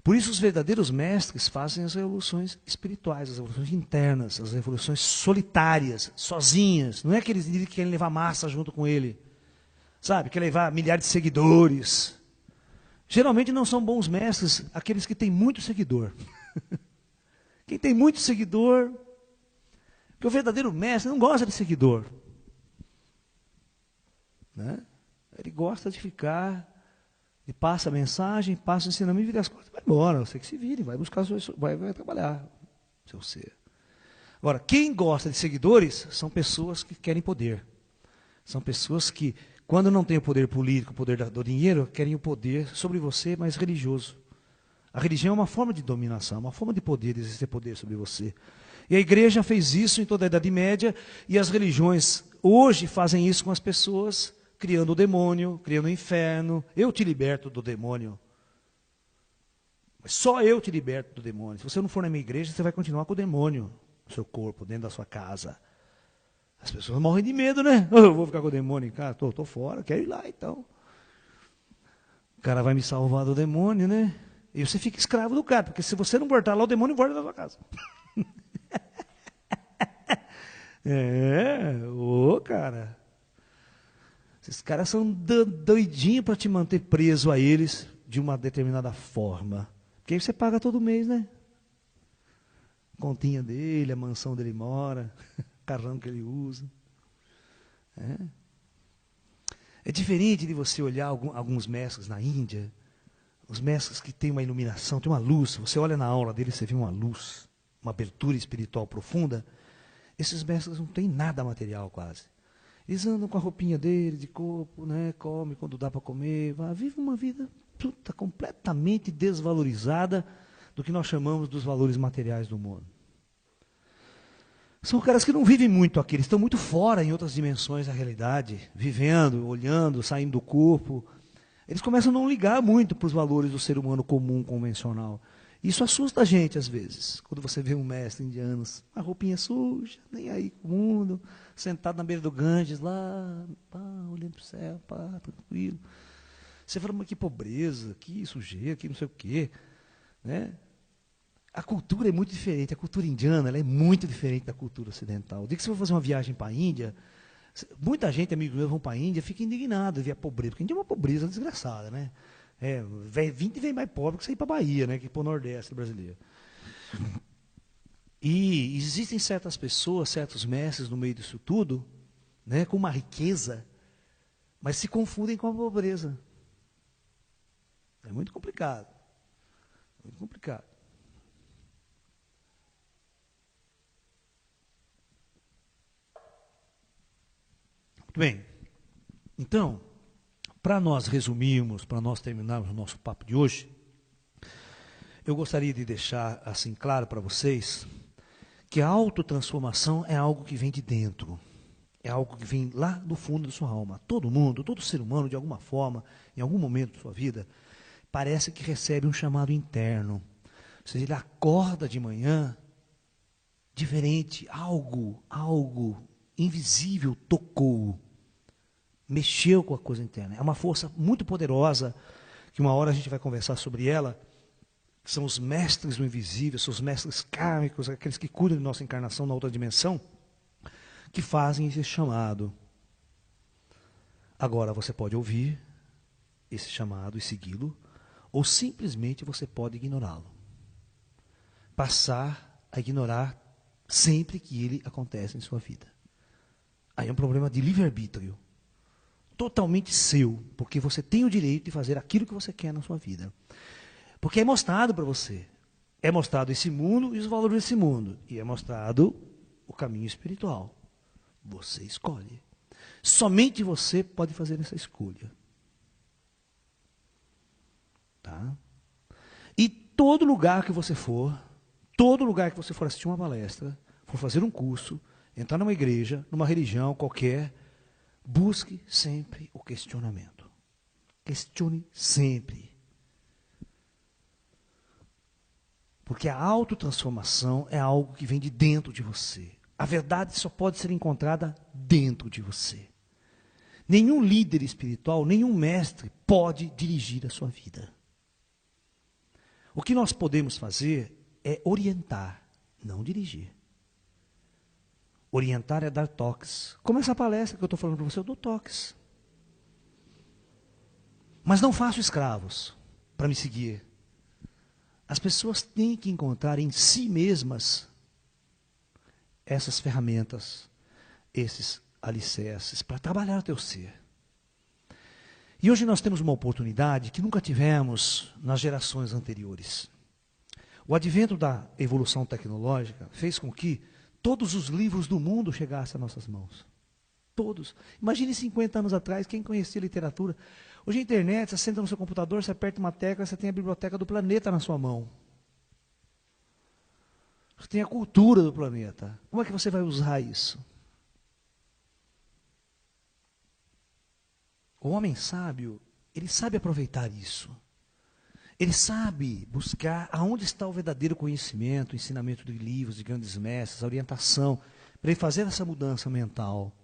Por isso os verdadeiros mestres fazem as revoluções espirituais, as revoluções internas, as revoluções solitárias, sozinhas. Não é aqueles que querem levar massa junto com ele. Sabe? Querem levar milhares de seguidores. Geralmente não são bons mestres aqueles que têm muito seguidor. Quem tem muito seguidor... Porque o verdadeiro mestre não gosta de seguidor. Né? Ele gosta de ficar, ele passa a mensagem, passa o ensinamento, vira as coisas, vai embora, você que se vire, vai buscar, vai trabalhar seu ser. Agora, quem gosta de seguidores são pessoas que querem poder. São pessoas que, quando não tem o poder político, o poder do dinheiro, querem o poder sobre você, mas religioso. A religião é uma forma de dominação, uma forma de poder, de exercer poder sobre você. E a igreja fez isso em toda a Idade Média, e as religiões hoje fazem isso com as pessoas, criando o demônio, criando o inferno. Eu te liberto do demônio. Mas só eu te liberto do demônio. Se você não for na minha igreja, você vai continuar com o demônio no seu corpo, dentro da sua casa. As pessoas morrem de medo, né? Eu vou ficar com o demônio em casa, tô fora, quero ir lá então. O cara vai me salvar do demônio, né? E você fica escravo do cara, porque se você não voltar lá, o demônio volta da sua casa. Cara. Esses caras são doidinhos para te manter preso a eles de uma determinada forma. Porque aí você paga todo mês, né? Continha dele, a mansão dele mora, o carrão que ele usa. É diferente de você olhar alguns mestres na Índia, os mestres que têm uma iluminação, têm uma luz. Você olha na aura deles, você vê uma luz, uma abertura espiritual profunda. Esses mestres não têm nada material quase. Eles andam com a roupinha dele, de corpo, né? Come quando dá para comer, vive uma vida completamente desvalorizada do que nós chamamos dos valores materiais do mundo. São caras que não vivem muito aqui, eles estão muito fora em outras dimensões da realidade, vivendo, olhando, saindo do corpo. Eles começam a não ligar muito para os valores do ser humano comum, convencional. Isso assusta a gente às vezes, quando você vê um mestre indiano, a roupinha suja, nem aí com o mundo, sentado na beira do Ganges, lá, olhando para o céu, tranquilo. Você fala, mas que pobreza, que sujeira, que não sei o quê. Né? A cultura é muito diferente, a cultura indiana ela é muito diferente da cultura ocidental. O dia que você for fazer uma viagem para a Índia, Muita gente, amigos meus, vão para a Índia, fica indignado ver a pobreza, porque a Índia é uma pobreza desgraçada, né? Vem 20 vem mais pobre que você ir para a Bahia, né? Que ir para o Nordeste brasileiro. E existem certas pessoas, certos mestres no meio disso tudo, né, com uma riqueza, mas se confundem com a pobreza. É muito complicado. Muito complicado. Muito bem. Então, para nós resumirmos, para nós terminarmos o nosso papo de hoje, eu gostaria de deixar assim claro para vocês que a autotransformação é algo que vem de dentro. É algo que vem lá do fundo da sua alma. Todo mundo, todo ser humano, de alguma forma, em algum momento da sua vida, parece que recebe um chamado interno. Ou seja, ele acorda de manhã diferente, algo invisível tocou, mexeu com a coisa interna. É uma força muito poderosa, que uma hora a gente vai conversar sobre ela, que são os mestres do invisível, são os mestres kármicos, aqueles que cuidam de nossa encarnação na outra dimensão, que fazem esse chamado. Agora você pode ouvir esse chamado e segui-lo, ou simplesmente você pode ignorá-lo. Passar a ignorar sempre que ele acontece em sua vida. Aí é um problema de livre-arbítrio. Totalmente seu, porque você tem o direito de fazer aquilo que você quer na sua vida. Porque é mostrado para você. É mostrado esse mundo e os valores desse mundo. E é mostrado o caminho espiritual. Você escolhe. Somente você pode fazer essa escolha. Tá? E todo lugar que você for assistir uma palestra, for fazer um curso, entrar numa igreja, numa religião qualquer, busque sempre o questionamento. Questione sempre. Porque a autotransformação é algo que vem de dentro de você. A verdade só pode ser encontrada dentro de você. Nenhum líder espiritual, nenhum mestre pode dirigir a sua vida. O que nós podemos fazer é orientar, não dirigir. Orientar é dar toques. Como essa palestra que eu estou falando para você, eu dou toques. Mas não faço escravos para me seguir. As pessoas têm que encontrar em si mesmas essas ferramentas, esses alicerces, para trabalhar o teu ser. E hoje nós temos uma oportunidade que nunca tivemos nas gerações anteriores. O advento da evolução tecnológica fez com que todos os livros do mundo chegassem às nossas mãos. Todos. Imagine 50 anos atrás, quem conhecia literatura. Hoje a internet, você senta no seu computador, você aperta uma tecla, você tem a biblioteca do planeta na sua mão. Você tem a cultura do planeta. Como é que você vai usar isso? O homem sábio, ele sabe aproveitar isso. Ele sabe buscar aonde está o verdadeiro conhecimento, o ensinamento de livros, de grandes mestres, a orientação, para ele fazer essa mudança mental.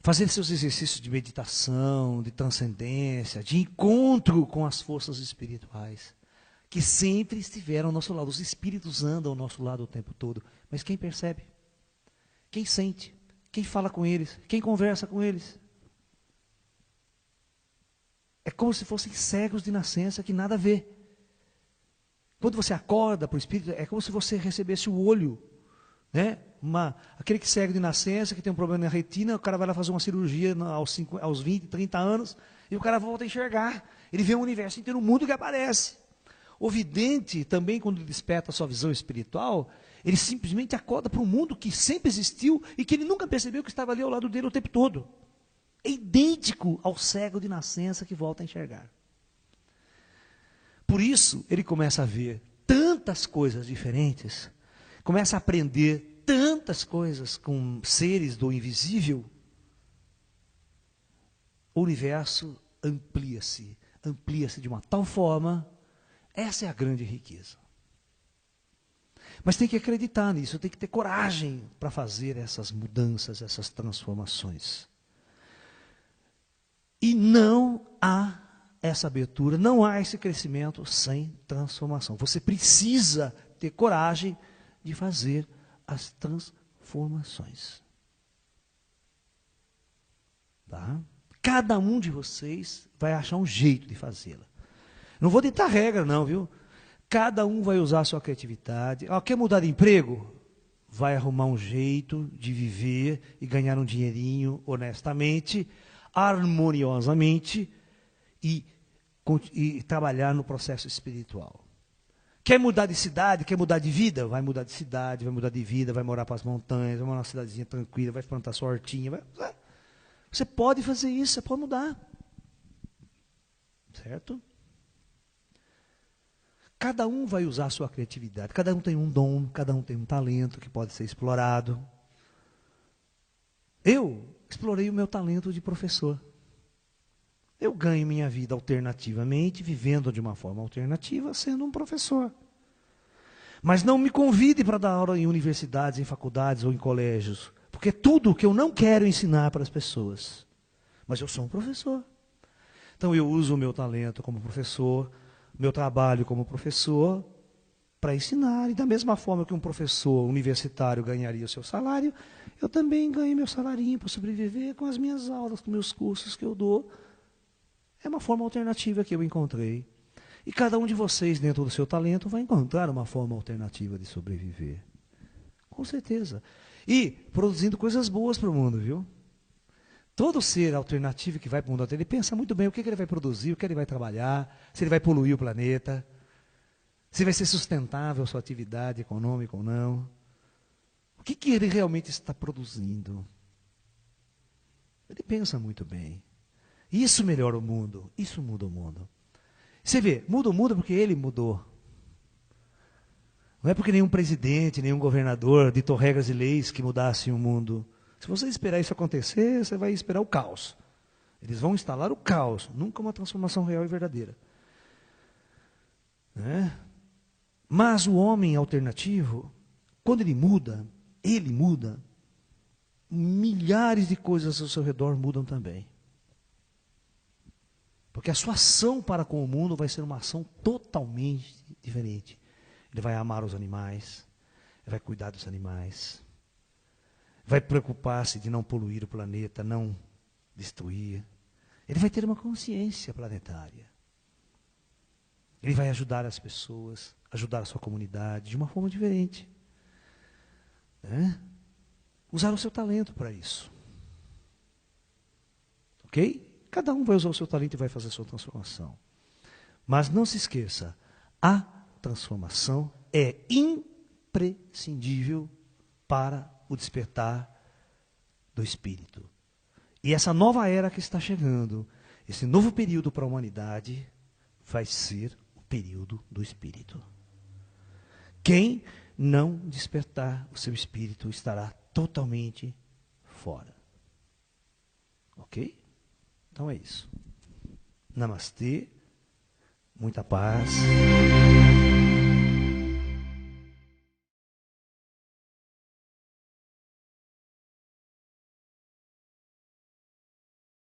Fazer seus exercícios de meditação, de transcendência, de encontro com as forças espirituais, que sempre estiveram ao nosso lado. Os espíritos andam ao nosso lado o tempo todo. Mas quem percebe? Quem sente? Quem fala com eles? Quem conversa com eles? É como se fossem cegos de nascença que nada vê. Quando você acorda para o espírito, é como se você recebesse o olho, né? Aquele que cego de nascença, que tem um problema na retina, o cara vai lá fazer uma cirurgia aos 20, 30 anos, e o cara volta a enxergar. Ele vê o universo inteiro, o mundo que aparece. O vidente, também, quando desperta a sua visão espiritual, ele simplesmente acorda para um mundo que sempre existiu e que ele nunca percebeu que estava ali ao lado dele o tempo todo. É idêntico ao cego de nascença que volta a enxergar. Por isso, ele começa a ver tantas coisas diferentes, começa a aprender tantas coisas com seres do invisível. O universo amplia-se de uma tal forma. Essa é a grande riqueza. Mas tem que acreditar nisso, tem que ter coragem para fazer essas mudanças, essas transformações. E não há essa abertura, não há esse crescimento sem transformação. Você precisa ter coragem de fazer as transformações. Tá? Cada um de vocês vai achar um jeito de fazê-la. Não vou ditar regra, não, viu? Cada um vai usar a sua criatividade. Quer mudar de emprego? Vai arrumar um jeito de viver e ganhar um dinheirinho honestamente, harmoniosamente e trabalhar no processo espiritual. Quer mudar de cidade, quer mudar de vida? Vai mudar de cidade, vai mudar de vida, vai morar para as montanhas, vai morar numa cidadezinha tranquila, vai plantar sua hortinha. Você pode fazer isso, você pode mudar. Certo? Cada um vai usar a sua criatividade, cada um tem um dom, cada um tem um talento que pode ser explorado. Eu explorei o meu talento de professor. Eu ganho minha vida alternativamente, vivendo de uma forma alternativa, sendo um professor. Mas não me convide para dar aula em universidades, em faculdades ou em colégios, porque é tudo que eu não quero ensinar para as pessoas. Mas eu sou um professor. Então eu uso o meu talento como professor, meu trabalho como professor, para ensinar. E da mesma forma que um professor universitário ganharia o seu salário, eu também ganho meu salarinho para sobreviver com as minhas aulas, com meus cursos que eu dou. É uma forma alternativa que eu encontrei. E cada um de vocês, dentro do seu talento, vai encontrar uma forma alternativa de sobreviver. Com certeza. E produzindo coisas boas para o mundo, viu? Todo ser alternativo que vai para o mundo alternativo, ele pensa muito bem o que ele vai produzir, o que ele vai trabalhar, se ele vai poluir o planeta, se vai ser sustentável a sua atividade econômica ou não. O que ele realmente está produzindo? Ele pensa muito bem. Isso melhora o mundo, isso muda o mundo. Você vê, muda o mundo porque ele mudou. Não é porque nenhum presidente, nenhum governador ditou regras e leis que mudassem o mundo. Se você esperar isso acontecer, você vai esperar o caos. Eles vão instalar o caos, nunca uma transformação real e verdadeira. Né? Mas o homem alternativo, quando ele muda, milhares de coisas ao seu redor mudam também. Porque a sua ação para com o mundo vai ser uma ação totalmente diferente. Ele vai amar os animais, ele vai cuidar dos animais, vai preocupar-se de não poluir o planeta, não destruir. Ele vai ter uma consciência planetária. Ele vai ajudar as pessoas, ajudar a sua comunidade de uma forma diferente. Né? Usar o seu talento para isso. Ok? Cada um vai usar o seu talento e vai fazer a sua transformação. Mas não se esqueça, a transformação é imprescindível para o despertar do espírito. E essa nova era que está chegando, esse novo período para a humanidade, vai ser o período do espírito. Quem não despertar o seu espírito estará totalmente fora. Ok? Então é isso. Namastê, muita paz.